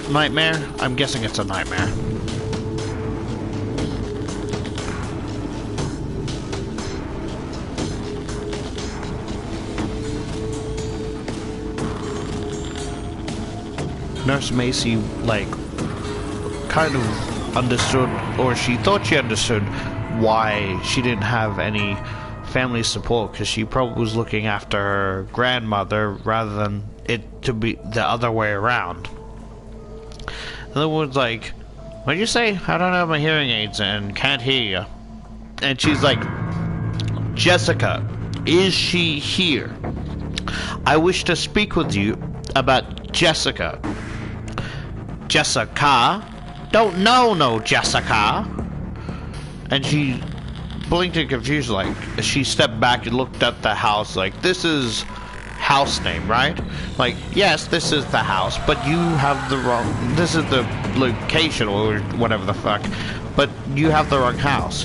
nightmare? I'm guessing it's a nightmare. Nurse Macy, like, kind of understood, or she thought she understood, why she didn't have any family support, because she probably was looking after her grandmother rather than it to be the other way around. And the woman's like, what'd you say? I don't have my hearing aids and can't hear you. And she's like, Jessica, is she here? I wish to speak with you about Jessica. Jessica? Don't know no Jessica. And she blinked in confusion, like, she stepped back and looked at the house, like, this is house name, right? Like, yes, this is the house, but you have the wrong, this is the location, or whatever the fuck, but you have the wrong house.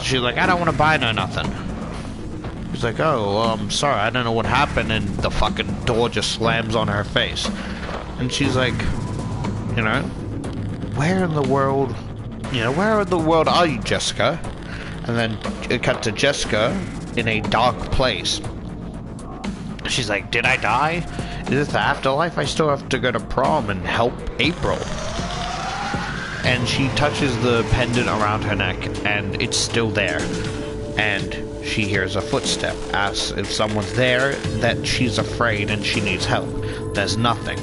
She's like, I don't want to buy no nothing. He's like, oh, well, I'm sorry, I don't know what happened, and the fucking door just slams on her face. And she's like, you know, where in the world are you, Jessica? And then it cut to Jessica in a dark place. She's like, did I die? Is this the afterlife? I still have to go to prom and help April. And she touches the pendant around her neck, and it's still there. And she hears a footstep, asks if someone's there, that she's afraid and she needs help. There's nothing.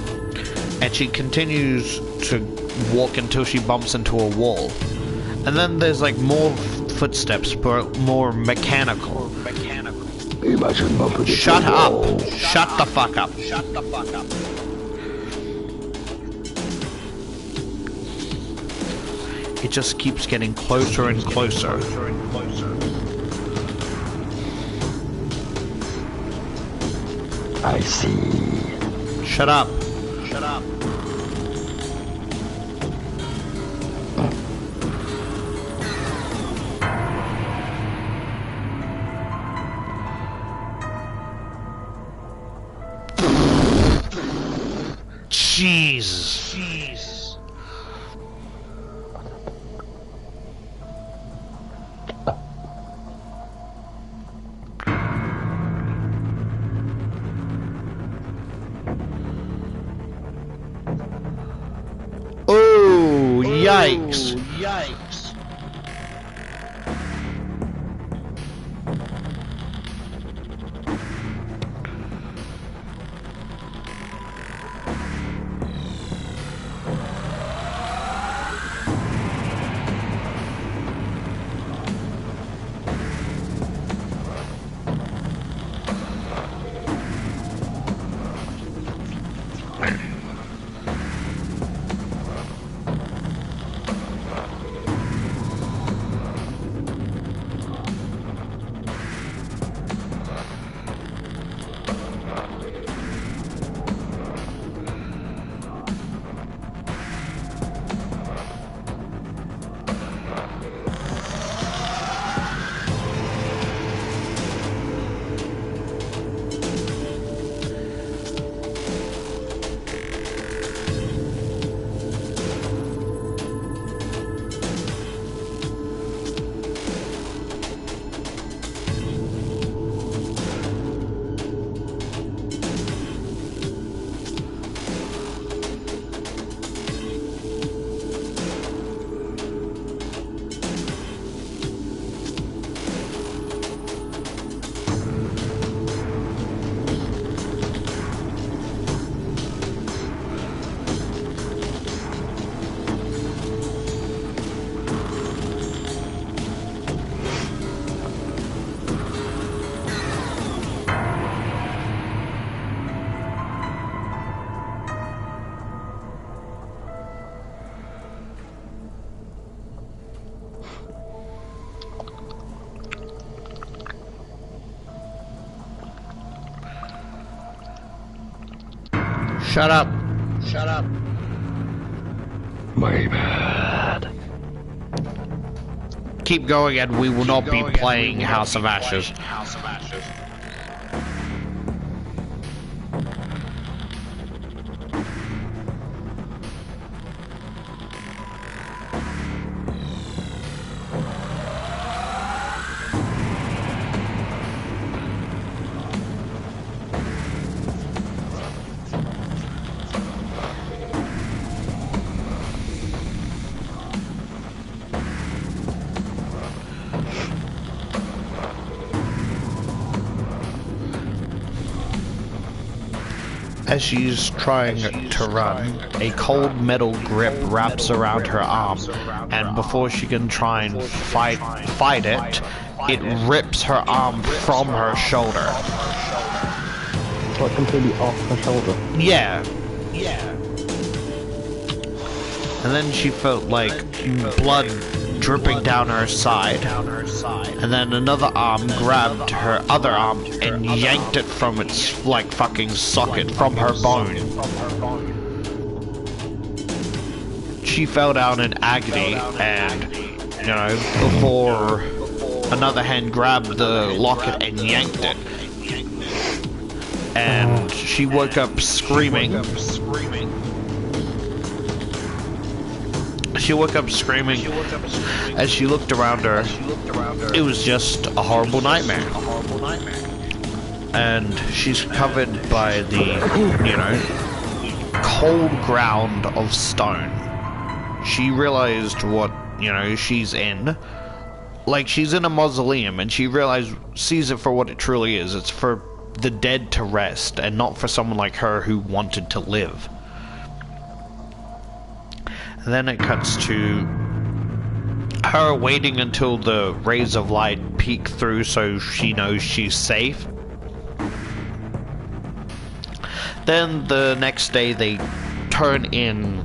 And she continues to walk until she bumps into a wall. And then there's like more footsteps, but more mechanical. Shut up! Shut the fuck up! Shut the fuck up! It just keeps getting closer and closer. I see. Shut up. Shut up. Jesus. Jesus. Oh, yikes. Oh, yikes. Shut up. Shut up. My bad. Keep going and we will not be playing House of Ashes. as she's trying to run, a cold metal grip wraps around her arm, and before she can try and fight it, it rips her arm from her shoulder. Like completely off her shoulder? Yeah. And then she felt like blood dripping down her side. And then another arm grabbed her other arm and yanked it from its, like, fucking socket, from her bone. She fell down in agony, and, you know, before another hand grabbed the locket and yanked it. And she woke up screaming. She woke up screaming. As she looked around her, it was just a horrible nightmare. And she's covered by the, you know, cold ground of stone. She realized what, you know, she's in. Like, she's in a mausoleum, and she sees it for what it truly is. It's for the dead to rest, and not for someone like her who wanted to live. And then it cuts to her waiting until the rays of light peek through so she knows she's safe. Then the next day they turn in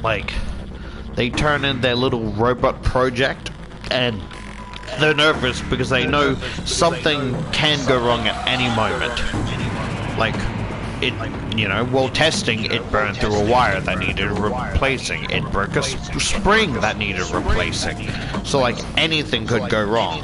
their little robot project, and they're nervous because they know something can go wrong at any moment. Like, it, you know, while testing, it burned through a wire that needed replacing. It broke a spring that needed replacing. So, like, anything could go wrong.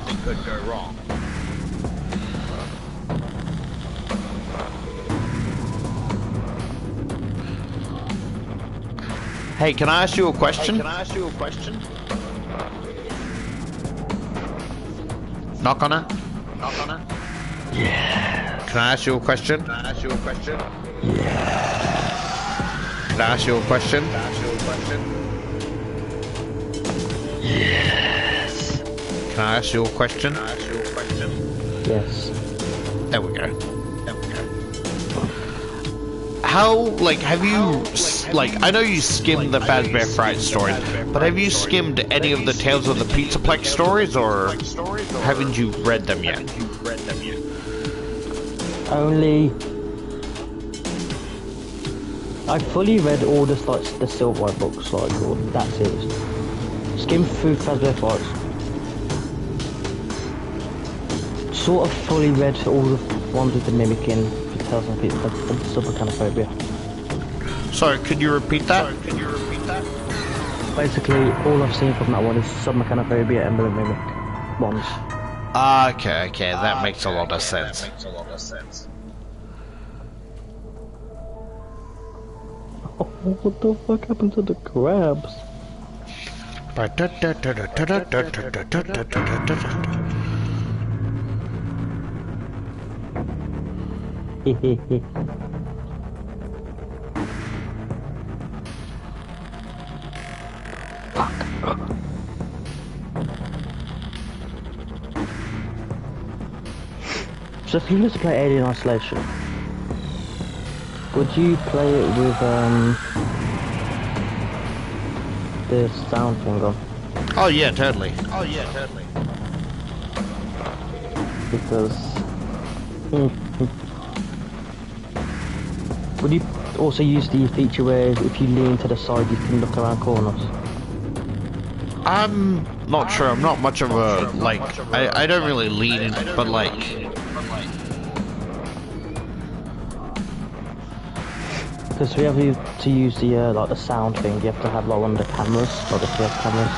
Hey, can I ask you a question? Knock on it? Yeah. Can I ask you a question? Yeah. Can I ask you a question? Yes. Can I ask you a question? Yes. There we go. How, like, have you, like, I know you skimmed the Fazbear Frights stories, but have you skimmed any of the Tales of the Pizzaplex stories, or haven't you read them yet? Only... I fully read all the Silver books, like, or that series. Skimmed through Fazbear Frights. Sort of fully read all the ones with the mimicking, the Tales of the Submechanophobia. Sorry, could you repeat that? Basically, all I've seen from that one is Submechanophobia and the mimic ones. Okay, that makes a lot of sense. Oh, what the fuck happened to the crabs? Hehehe. So if you were to play Alien Isolation, would you play it with the sound thing on? Oh yeah, totally. Because would you also use the feature where if you lean to the side you can look around corners? I'm not sure. I'm not much of a, like, I don't really lean in, but like... Because we have to use the like the sound thing, you have to have like one of the cameras, or the PS cameras.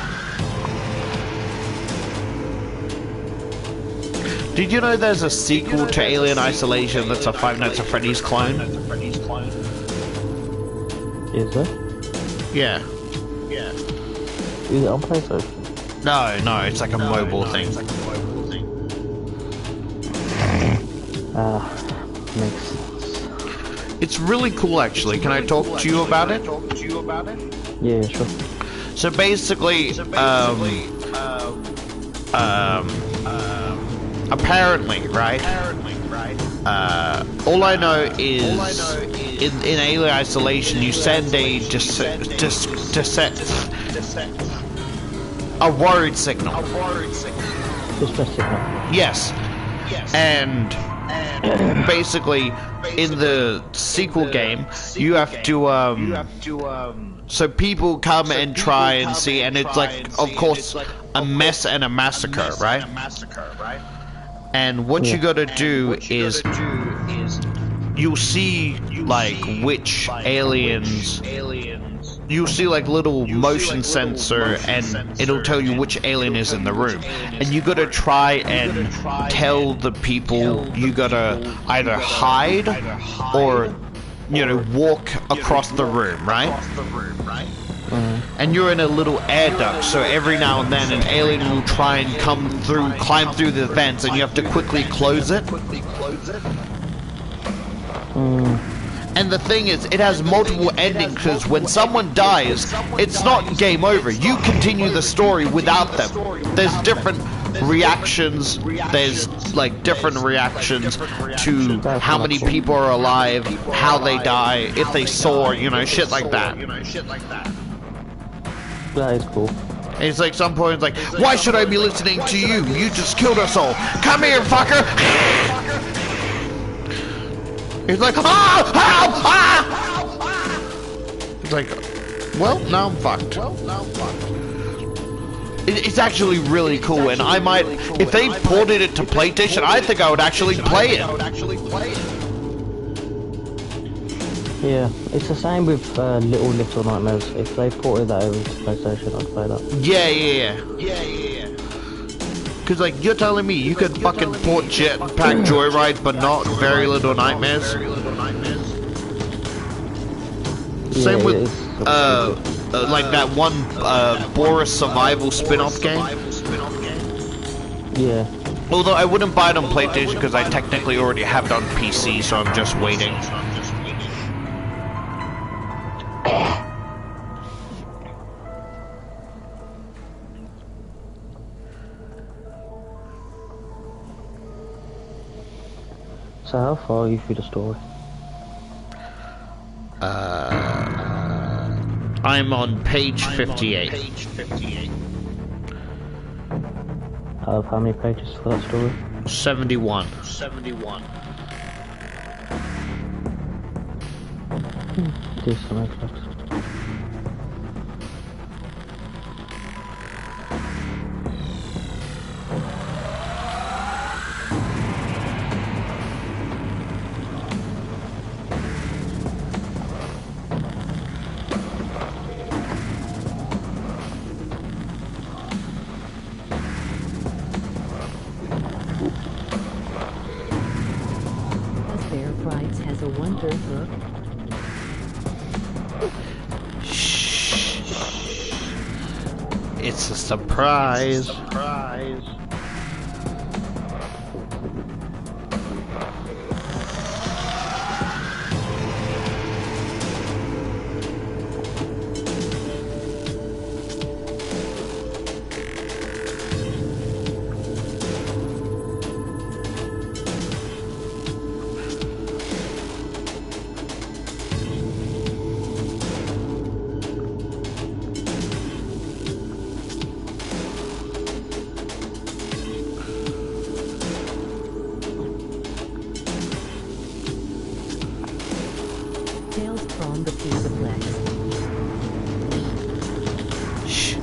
Did you know there's a sequel to Alien Isolation that's a Five Nights at Freddy's clone? Is there? Yeah. Is it on PlayStation? No, it's like a mobile thing. Makes sense. It's really cool, actually. Can I talk to you about it? Yeah, sure. So basically, apparently, right? All I know is in Alien Isolation, you send a a word signal. Distress signal. Yes, and basically in the sequel game, you have to so people come and try and see, and it's like, of course, a mess and a massacre, right? And what you gotta do is you'll see like which aliens. You'll see like little motion sensor, and it'll tell you which alien is in the room. And you gotta try and tell the people you gotta either hide or, you know, walk across the room, right? And you're in a little air duct, so every now and then an alien will try and climb through the vents, and you have to quickly close it. And the thing is, it has multiple endings, because when someone dies, it's not game over. You continue the story without them. There's different reactions. There's like different reactions to how many people are alive, how they die, if they soar, you know, shit like that. That is cool. And it's like some point, it's like, why should I be listening to you? You just killed us all. Come here, fucker! He's like, ah! Help! Ah! It's like, well, now I'm fucked. It's actually really cool, and I might, if they ported it to PlayStation, I think I would actually play it. Yeah, it's the same with Little Nightmares. If they ported that over to PlayStation, I'd play that. Yeah. Because, like, you're telling me you could fucking port Jetpack Joyride, but not Very Little Nightmares? Same with, like that one Boris Survival spin-off game. Yeah. Although I wouldn't buy it on PlayStation because I technically already have it on PC, so I'm just waiting. So how far are you through the story? I'm on page 58. Out of how many pages for that story? 71. Decent, Xbox. Fazbear Frights has a wonder book. Shh. It's a surprise. Tales from the Fazbear. Shh.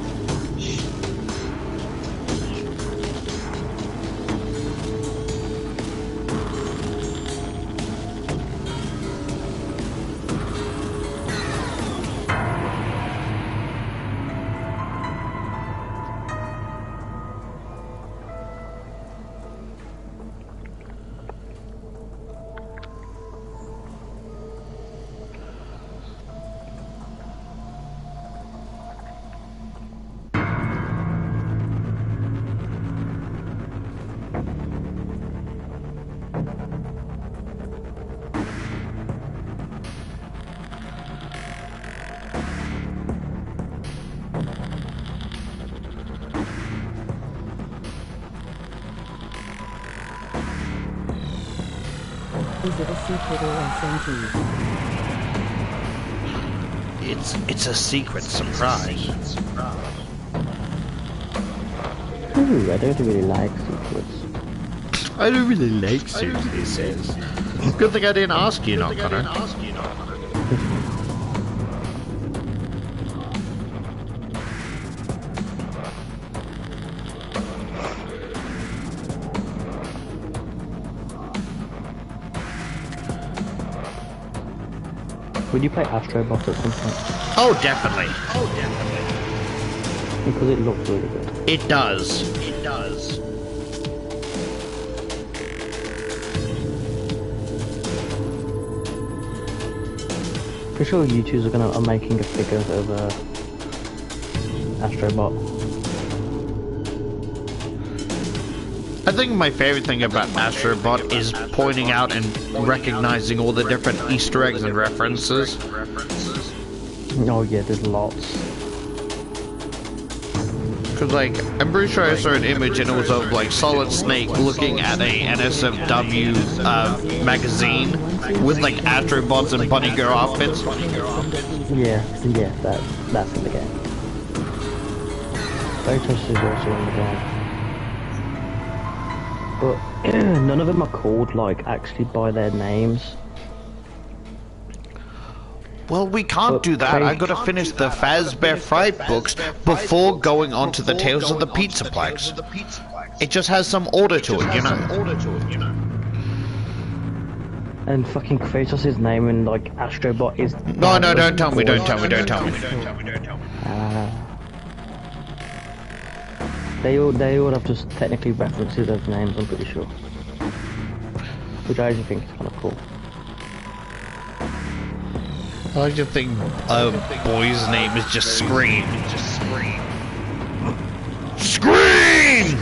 Is it a secret or SMT? It's a secret surprise. Ooh, I don't really like secrets. I don't really like suits, he says. Good thing I didn't ask you, not Connor. Would you play Astrobot at some point? Oh, definitely. Because it looks really good. It does. It does. Pretty sure YouTubers are making a figure of Astrobot. I think my favorite thing about Astrobot is pointing out and recognizing all the different Easter eggs and references. Oh yeah, there's lots. Because, like, I'm pretty sure I saw an image and it was of, like, Solid Snake looking at a NSFW magazine with, like, Astrobots and Bunny Girl outfits. Yeah, that's in the game. Frights is also in the game. But none of them are called, like, actually by their names. Well, we can't do that. I gotta finish the Fazbear Fright books before going on to the Tales of the Pizzaplex. It just has some order to it, you know? And fucking Kratos' name in, like, Astrobot is... No, don't tell me. They all have just technically references as names, I'm pretty sure. Which I actually think is kind of cool. I like to think a boy's name is just Scream. Scream!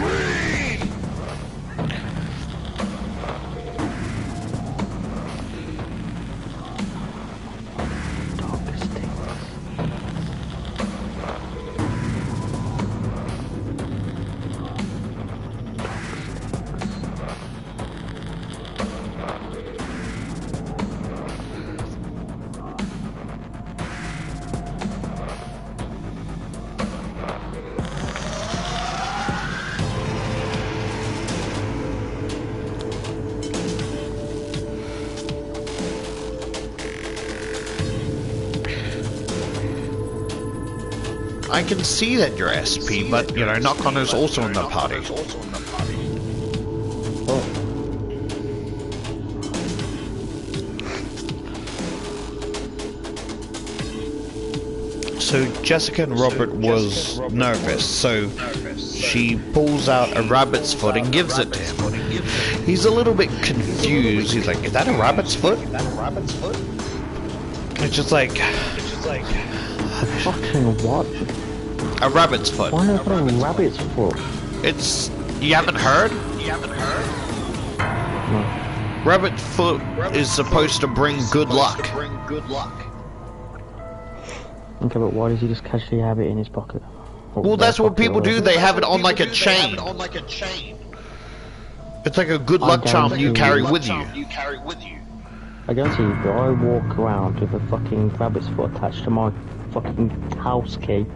I can see that you're SP, but, you know, Not Connor's also in the party. Oh. So Jessica and Robert was nervous, so she pulls out a rabbit's foot and gives it to him. He's a little bit confused. He's like, is that a rabbit's foot? It's just like... Fucking what? A rabbit's foot. Why not put a rabbit's foot? It's... You haven't heard? No. Rabbit foot is supposed to bring good luck. Okay, but why does he just casually have it in his pocket? Well, that's what people do. They have it on like a chain. It's like a good luck charm you carry with you. I guarantee you, if I walk around with a fucking rabbit's foot attached to my fucking house key.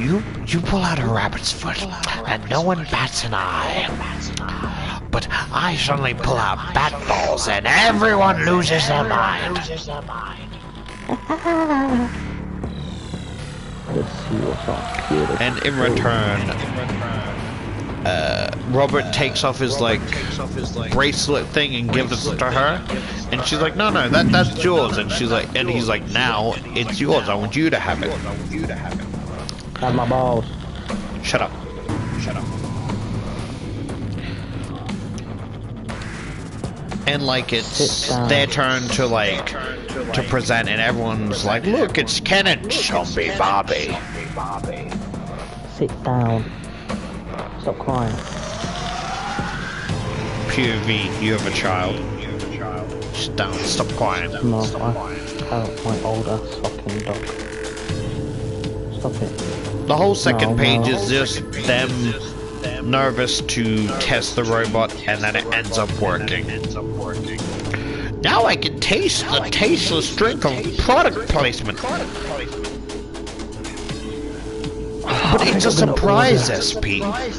You pull out a rabbit's foot, and no one bats an eye. But I suddenly pull out bat balls, and everyone loses their mind. Let's see what's up here. And in return, Robert takes off his like bracelet thing and gives it to her, and she's like, no, that's yours. And she's like, and he's like, now it's yours. I want you to have it. Have my balls. Shut up. And like it's their turn to like to present, and everyone's like, look, it's Ken and Chompy Bobby. Sit down. Stop crying. POV, you have a child. Sit down, stop crying. No, I have my old ass fucking dog. Stop it. The whole second page is just them nervous to test the robot, and then it ends up working. Now I can taste the tasteless drink of product placement. But it's a surprise, SP. I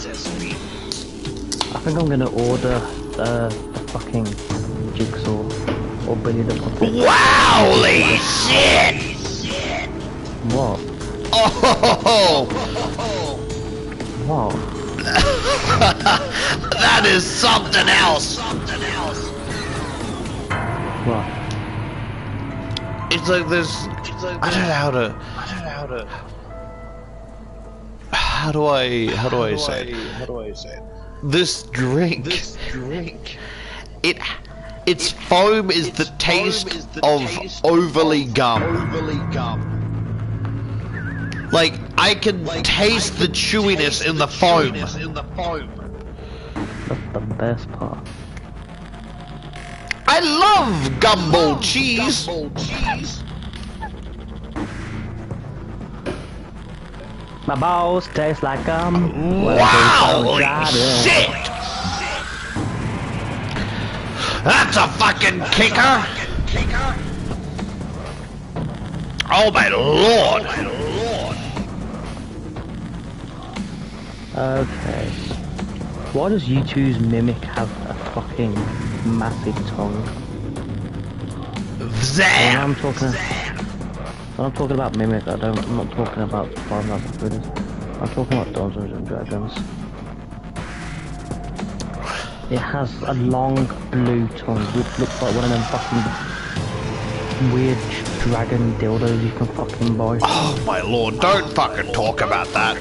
think I'm gonna order the fucking jigsaw or Billy the Puppet. Wowly shit! What? Oh! What? That is something else. What? It's like this. I don't know how to. How do I say it? This drink. Its foam is the taste of overly gum. Like, I can taste the chewiness in the foam. That's the best part. I love gumball cheese. My balls taste like gum. Wow! Shit! That's a fucking kicker! Oh my lord! Okay. Why does U2's Mimic have a fucking massive tongue? Zam! When I'm talking about Mimic, I'm not talking about Five Nights at Freddy's. I'm talking about Dungeons and Dragons. It has a long blue tongue, which looks like one of them fucking weird dragon dildos you can fucking buy. Oh my lord, don't fucking talk about that.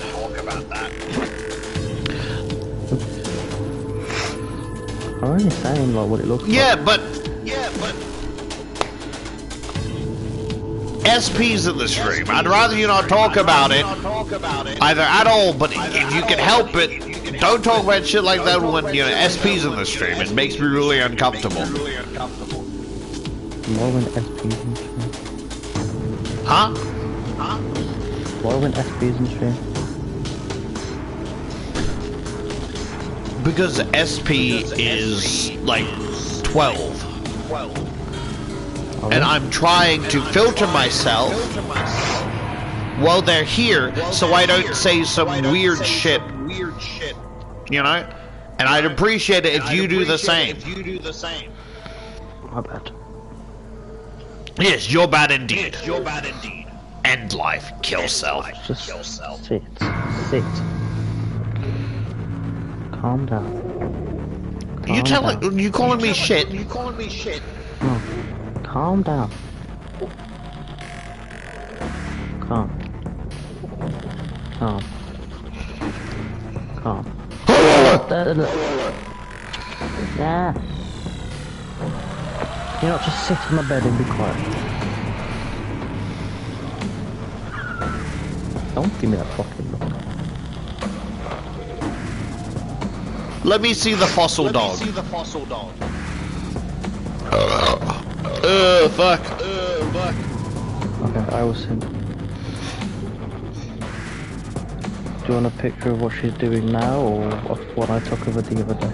I'm only saying like what it looks like. Yeah, but SP's in the stream. I'd rather you not talk about it either at all, but if you can help it, don't talk about shit like that when, you know, SP's in the stream. It makes me really uncomfortable. Why when SP's in the stream? Huh? Why when SP's in the stream? Because SP is like 12. And I'm trying to filter myself while they're here so I don't say some weird shit. You know? And I'd appreciate it if you do the same. My bad. Yes, you're bad indeed. End life, kill self. Just sit. Calm down. You calling me shit? No. Calm down. Calm. Yeah. You know, just sit on the bed and be quiet. Don't give me that fucking look. Let me see the fossil dog. Fuck. Okay, I will send. Do you want a picture of what she's doing now, or of what I took of her the other day?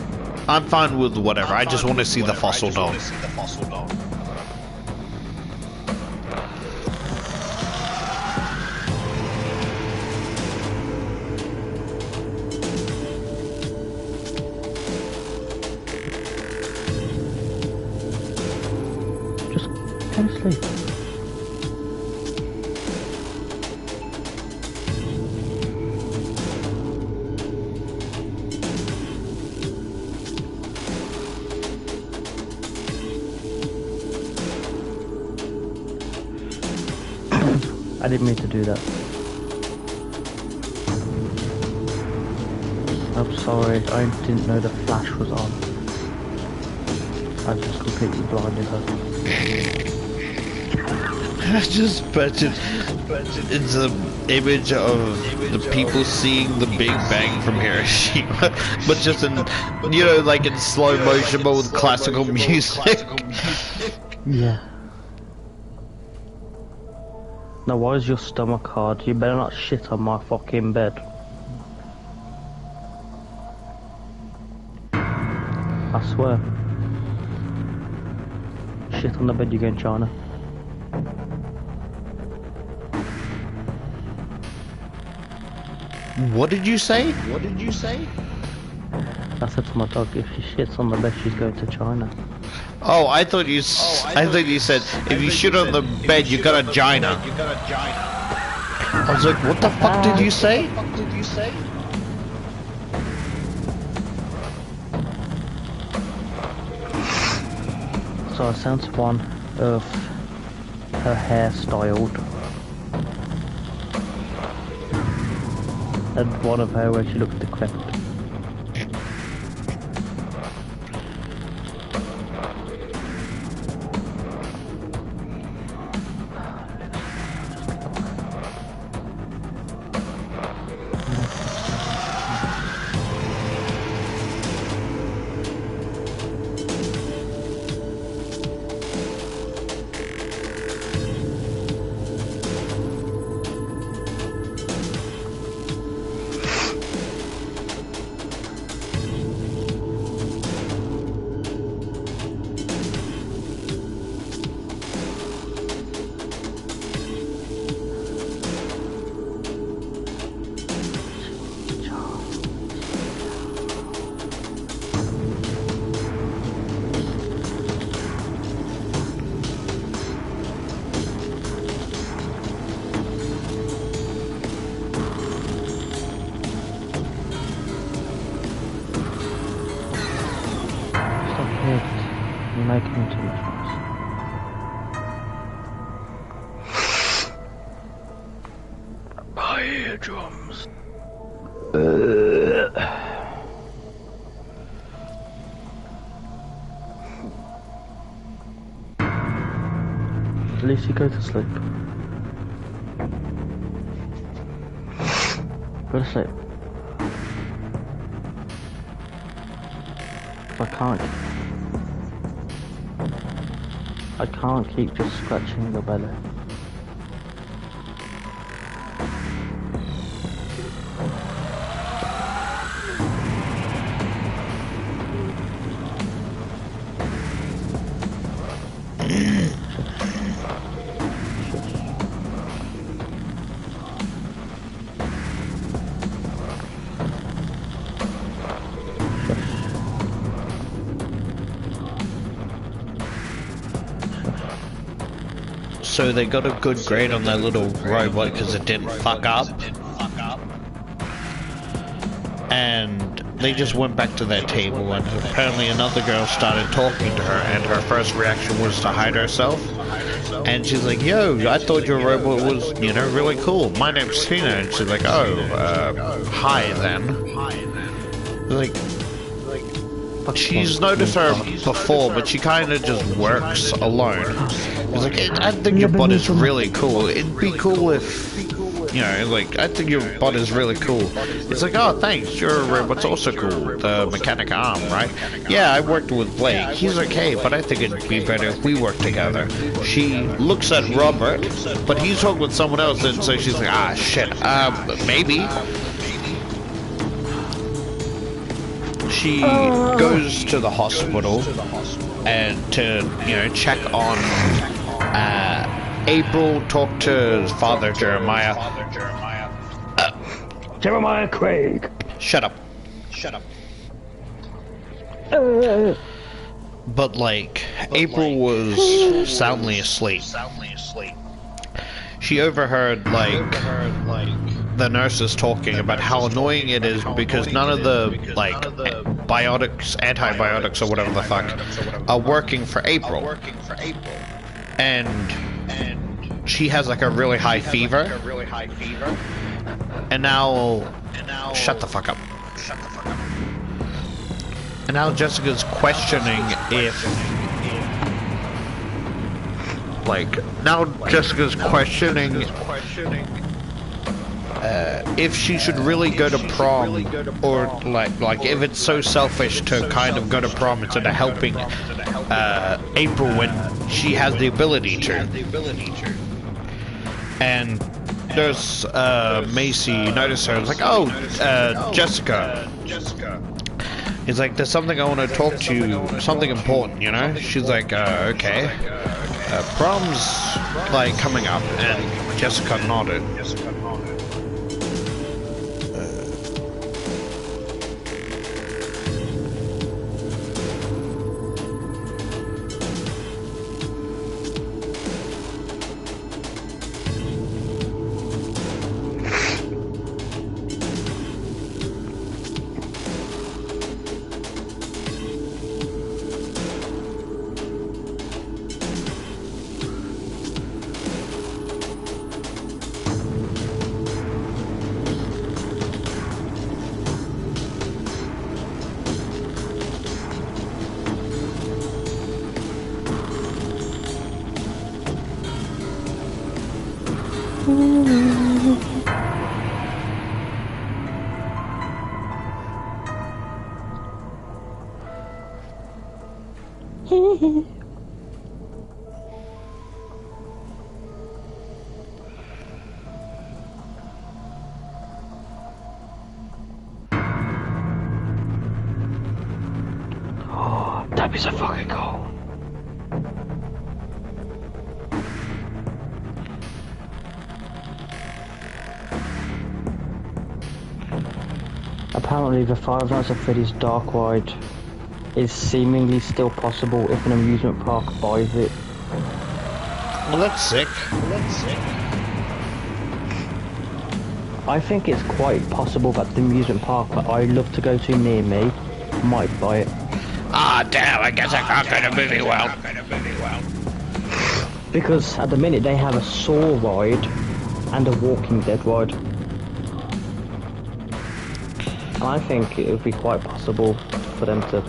I'm fine with whatever. I just want to see the fossil dog. Just go to sleep. I didn't mean to do that. I'm sorry, I didn't know the flash was on. I just completely blinded her. I just pictured it's an image of the people seeing the Big Bang from Hiroshima, but just in, you know, like in slow motion, but with classical music. Yeah. Now why is your stomach hard? You better not shit on my fucking bed. I swear. Shit on the bed, you go in China. What did you say? What did you say? I said to my dog, if she shits on the bed, she's going to China. Oh, I thought you. I thought you said if you shit on the bed, you got a gina. I was like, what the fuck did you say? So I sent one of her hair styled, and one of her where she looked decrepit. You're making too much noise. My eardrums. At least you go to sleep. Go to sleep. I can't keep just scratching your belly. So they got a good grade on their little robot because it didn't fuck up. And they just went back to their table, and apparently another girl started talking to her, and her first reaction was to hide herself. And she's like, yo, I thought your robot was, you know, really cool. My name's Tina. And she's like, oh, hi then. Like, she's noticed her before, but she kind of just works alone. It's like, I think your bot is really cool. It'd be cool if, you know, like, I think your bot is really cool. It's like, oh, thanks, your robot's also cool. The mechanic arm, right? Yeah, I worked with Blake. He's okay, but I think it'd be better if we worked together. She looks at Robert, but he's talking with someone else, and so she's like, ah, shit, maybe. She goes to the hospital and to, you know, check on April, talk to Father Jeremiah. Jeremiah Craig. Shut up. But like, April was soundly asleep. She overheard like the nurses talking about how annoying it is because none of the like antibiotics or whatever the fuck are working for April. And she has like a really high fever. And now shut the fuck up. And now Jessica's questioning if if she should really go to prom, or like if it's so selfish to kind of go to prom instead of helping April when she has the ability to. And there's Macy noticed her. It's like, oh, Jessica, He's like, there's something I want to talk to you, something important, you know? She's like, okay. Prom's, like, coming up, and Jessica nodded. That'd be so fucking cool. Apparently the Five Nights at Freddy's Dark Ride is seemingly still possible if an amusement park buys it. Well, that's sick. I think it's quite possible that the amusement park that I love to go to near me might buy it. Ah, damn, I guess I can't go to movie world. Because at the minute they have a Saw ride and a Walking Dead ride. And I think it would be quite possible for them to,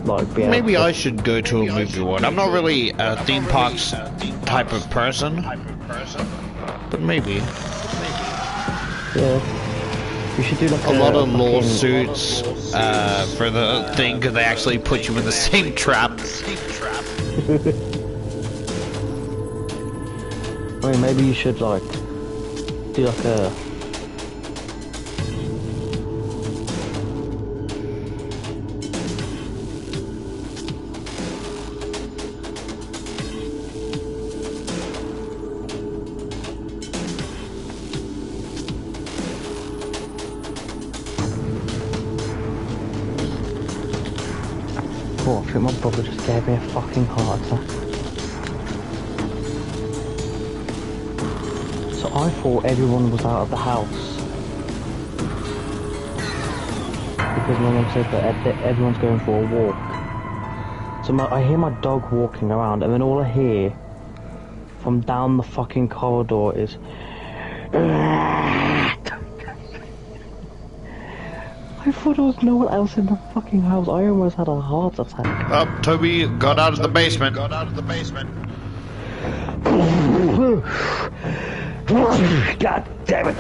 like, be able Maybe to... I should go to a movie world. I'm not really a theme parks type of person, but maybe. Yeah. You should do like A lot of fucking... lawsuits for the thing because they actually put you in the same trap. I mean, maybe you should like do like a... Oh, I think my brother just gave me a fucking heart attack. So I thought everyone was out of the house. Because my mum said that everyone's going for a walk. So I hear my dog walking around, and then all I hear from down the fucking corridor is... I thought there was no one else in the fucking house. I almost had a heart attack. Oh, Toby got out of the basement. God damn it.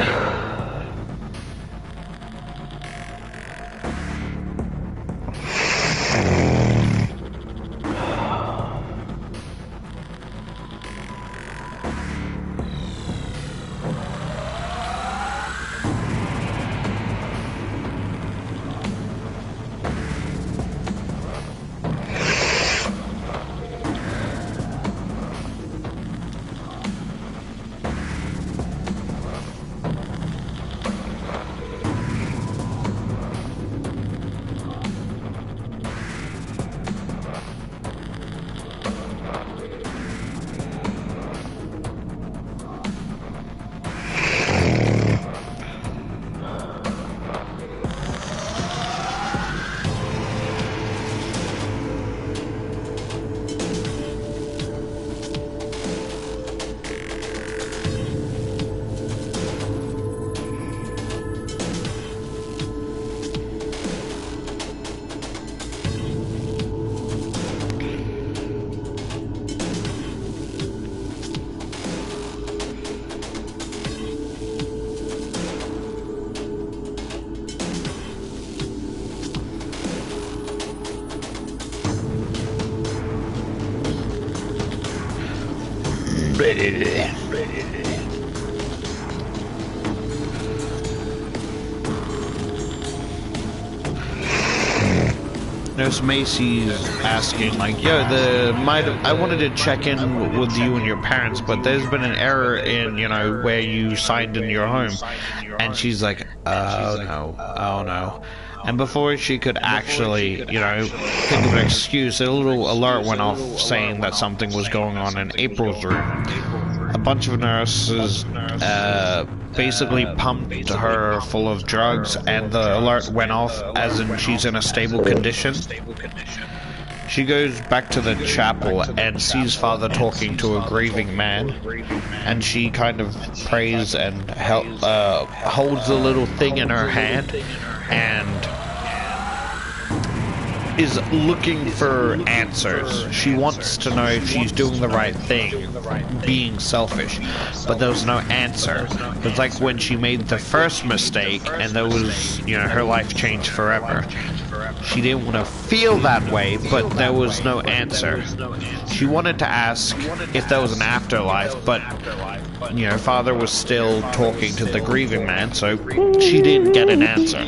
Nurse Macy's asking, like, yo, I wanted to check in with you and your parents, but there's been an error in, you know, where you signed in your home. And she's like, oh no. And before she could actually, you know, think of an excuse, a little alert went off saying that something was going on in April's room. A bunch of nurses basically pumped her full of drugs, and the alert went off as in she's in a stable condition. She goes back to the chapel and sees Father talking to a grieving man, and she kind of prays and holds a little thing in her hand and is looking for answers. She wants to know if she's doing the right thing, being selfish, but there was no answer. It's like when she made the first mistake and there was, you know, her life changed forever. She didn't want to feel that way, but there was no answer. She wanted to ask if there was an afterlife, but, you know, Father was still talking to the grieving man, so she didn't get an answer.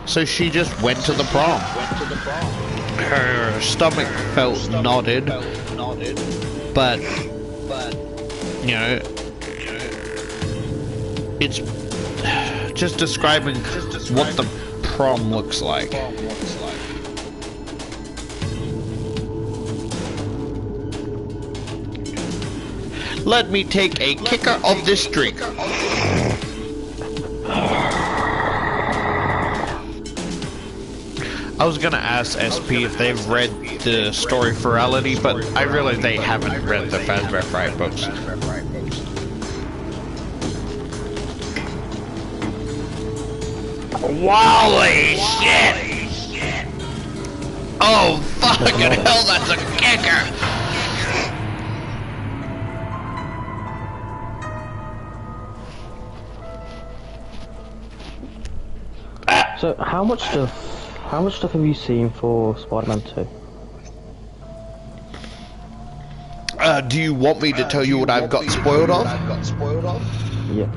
So she just went to the prom. Her stomach felt knotted, but, you know, it's just describing what the prom looks like. Let me take a kicker of this drink. I was gonna ask SP if they've read the story Frighty, but I realize they haven't read the Fazbear Fright books. Holy shit! Oh fucking hell, that's a kicker! So how much stuff have you seen for Spider-Man 2? Do you want me to tell you what I've got spoiled of? Yeah.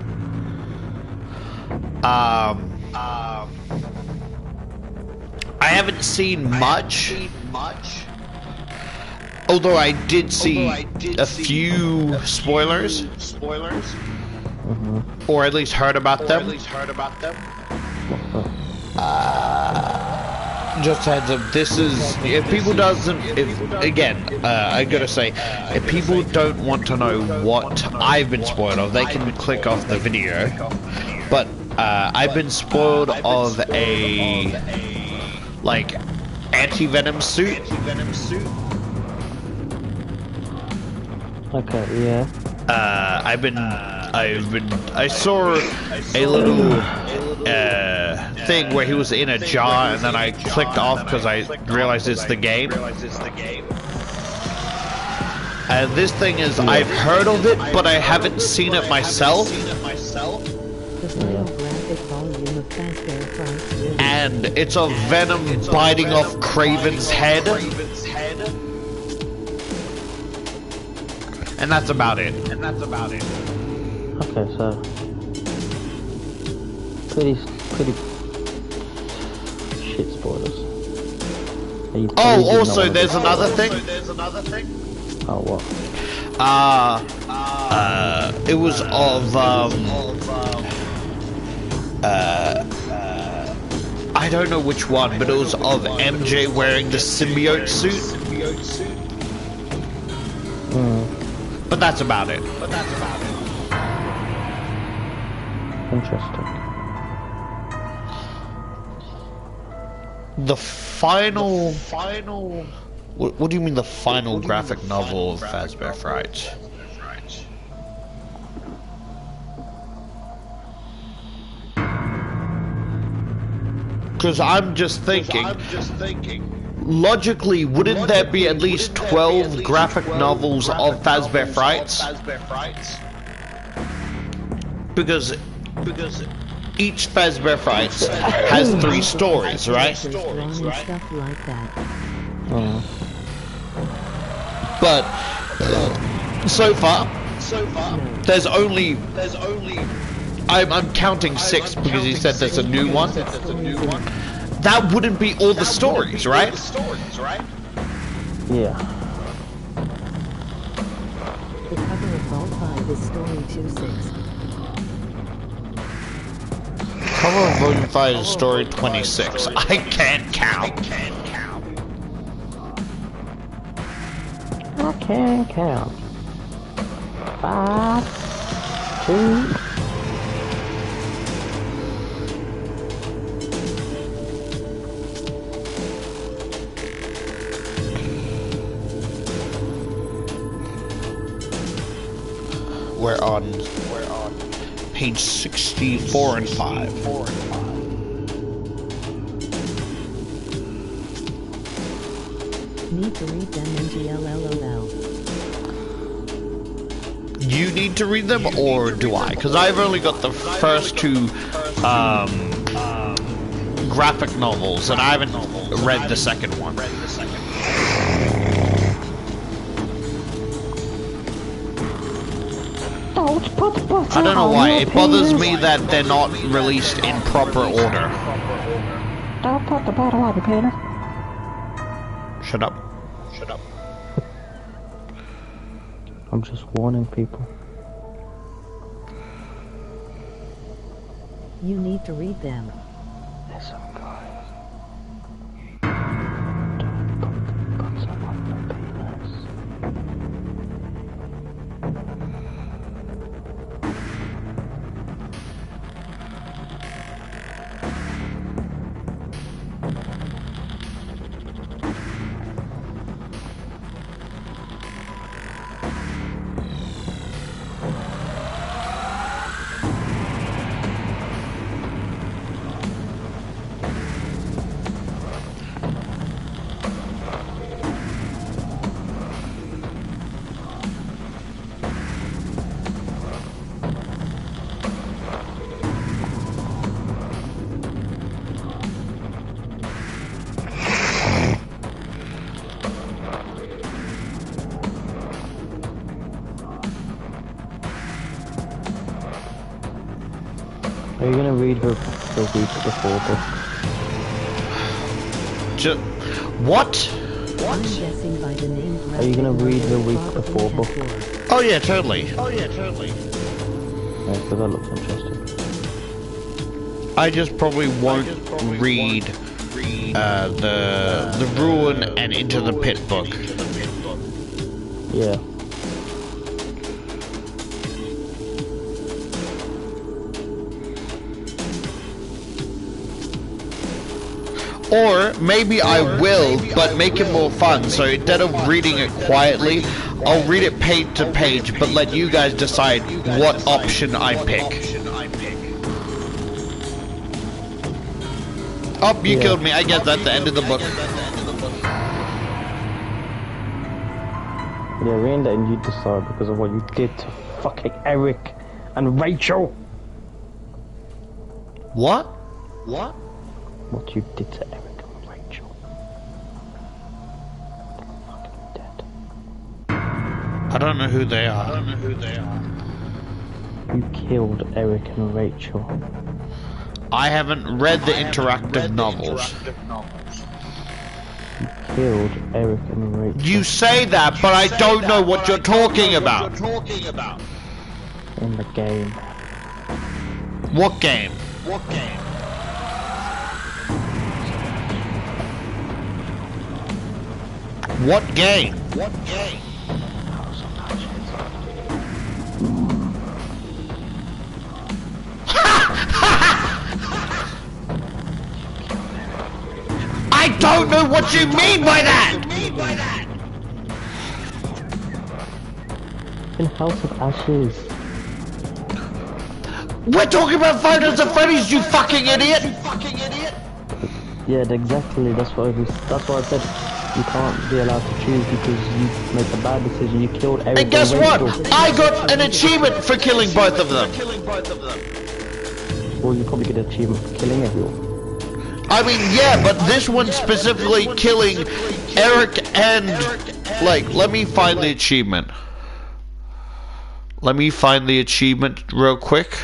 I haven't seen much. Although I did see a few spoilers. Or at least heard about them. Just heads up, this is, if people I gotta say, if people don't want to know what I've been spoiled of, they can click off the video. But I've been spoiled of a, like, anti-venom suit. Okay, yeah. I saw a little thing where he was in a jar, and then I clicked off because I realized it's the game. This thing is, I've heard of it, but I haven't seen it myself. And it's a venom biting off Craven's head. And that's about it. Okay, so pretty shit spoilers. Oh, also, there's another thing. Oh, what? It was of I don't know which one, but it was of MJ wearing the symbiote suit. But that's about it. Interesting. The final... What do you mean the final graphic novel of Fazbear Frights? Because I'm just thinking, logically, wouldn't there be at least 12 graphic novels of Fazbear Frights? Because each Fazbear Frights has 3 stories, right? But so far, there's only I'm counting 6 because he said there's a new one. That wouldn't be all the stories, right? Yeah. The cover of Vault 5 is Story 26. Cover of Volume 5 is Story 26. I can't count. I can't count. 5, 2. We're on page 64 and 5. Need to read them NGLLOL. You need to read them, or do I? Because I've only got the first 2 graphic novels, and I haven't read the second one. I don't know why. It bothers me that they're not released in proper order. Don't put the butter on your penis. Shut up. Shut up. I'm just warning people. You need to read them. Listen, guys. Don't put the butter on your penis. Are you gonna read the week before book? What? I'm guessing by the name. Are you gonna read the week before book? Oh yeah, totally. Yeah, so that looks interesting. I just probably won't read the Ruin and Into the Pit book. Yeah. Or maybe I will, but make it more fun. So instead of reading it quietly, I'll read it page to page, but let you guys decide what option I pick. Oh, you killed me. I guess that's the end of the book. Yeah, we're letting you decide because of what you did to fucking Eric and Rachel. What? What? What you did to Eric and Rachel. They're fucking dead. I don't know who they are. You killed Eric and Rachel. I haven't read the interactive novels. You killed Eric and Rachel. You say that, but I don't know what you're talking about. In the game. What game? What game? I don't know what you mean by that! In House of Ashes. We're talking about Finals of Freddy's, you fucking idiot! Yeah, exactly. That's why I said you can't be allowed to choose because you made a bad decision. You killed Eric. And guess what? I got an achievement for killing both of them. Well, you probably get an achievement for killing everyone. I mean, yeah, but this one specifically killing Eric and... Like, let me find the achievement. Real quick.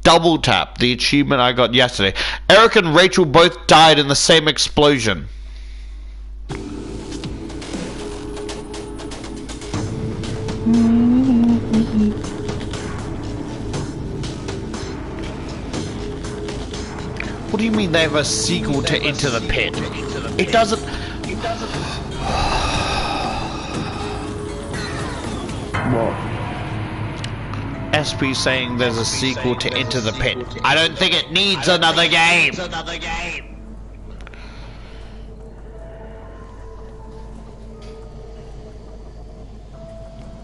double tap, the achievement I got yesterday. Eric and Rachel both died in the same explosion. What do you mean they have a sequel to Into the Pit? It doesn't... What? SP saying there's a sequel to Into the Pit. I don't think it needs another game.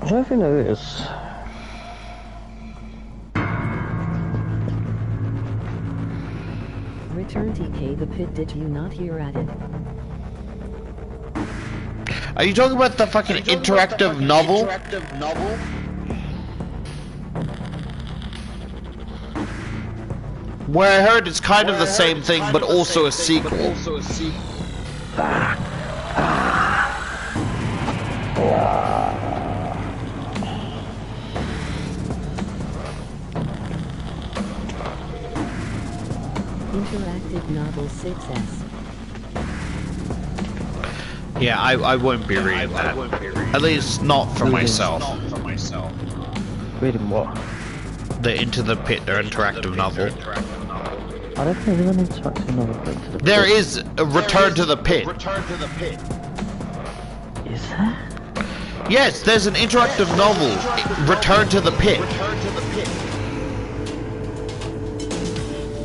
I don't think there is. Return TK the pit. Did you not hear at it? Are you talking about the fucking interactive novel? Where I heard it's kind of the same thing, but also a sequel. Interactive novel 6S. Yeah, I won't be reading that. At least not for myself. Reading what? The Into the Pit, their interactive novel. I don't think there's an interactive novel for Into the Pit. There is a Return to the Pit. Is there? Yes, there's an interactive novel, Return to the Pit.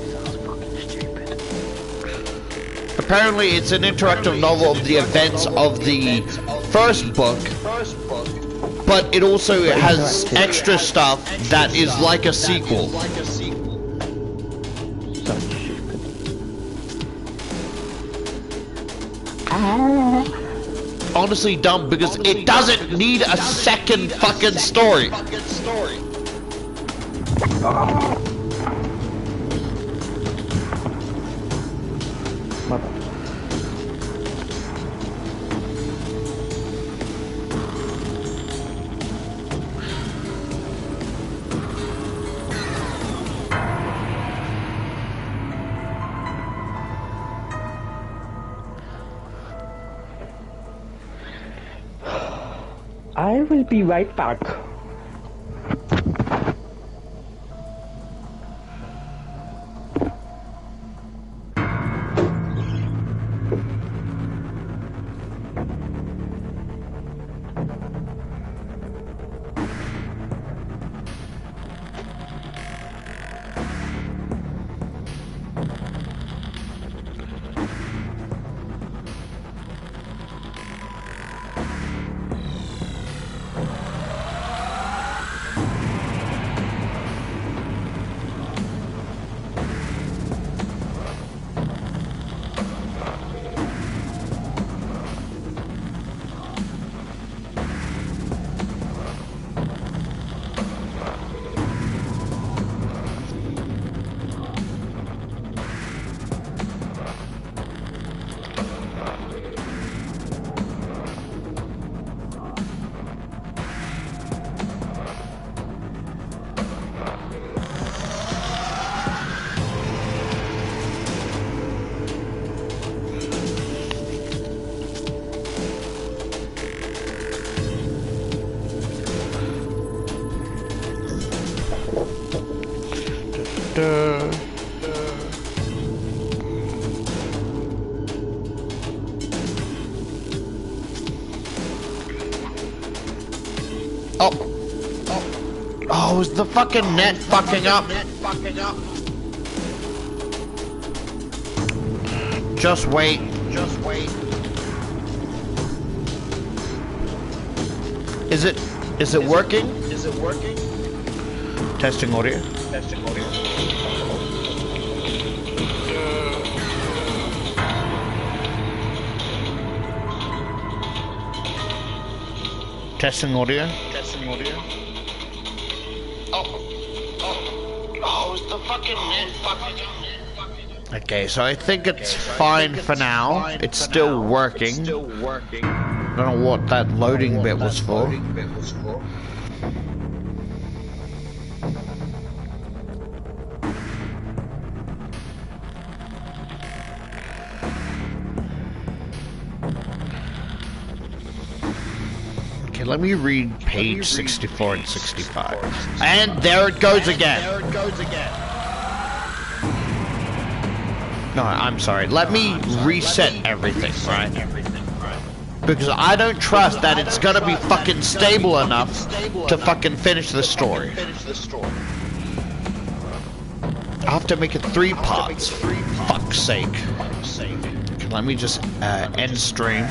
Sounds fucking stupid. Apparently it's an interactive novel of the events of the first book, but it also has extra stuff that is like a sequel. Sounds stupid. Honestly dumb, because it doesn't need a second fucking story. My bad. I will be right back. Oh, is the fucking net fucking up? Just wait. Is it working? Testing audio. Testing audio. Oh, is the fucking net fucking up? Okay, so I think it's fine for now. It's still working. I don't know what that loading bit was for. Okay, let me read page 64 and 65. And there it goes again. No, I'm sorry. Let me reset everything, right? Because I don't trust that it's gonna be fucking stable enough to fucking finish the story. I'll have to make it 3 parts. Fuck's sake. Okay, let me just end stream.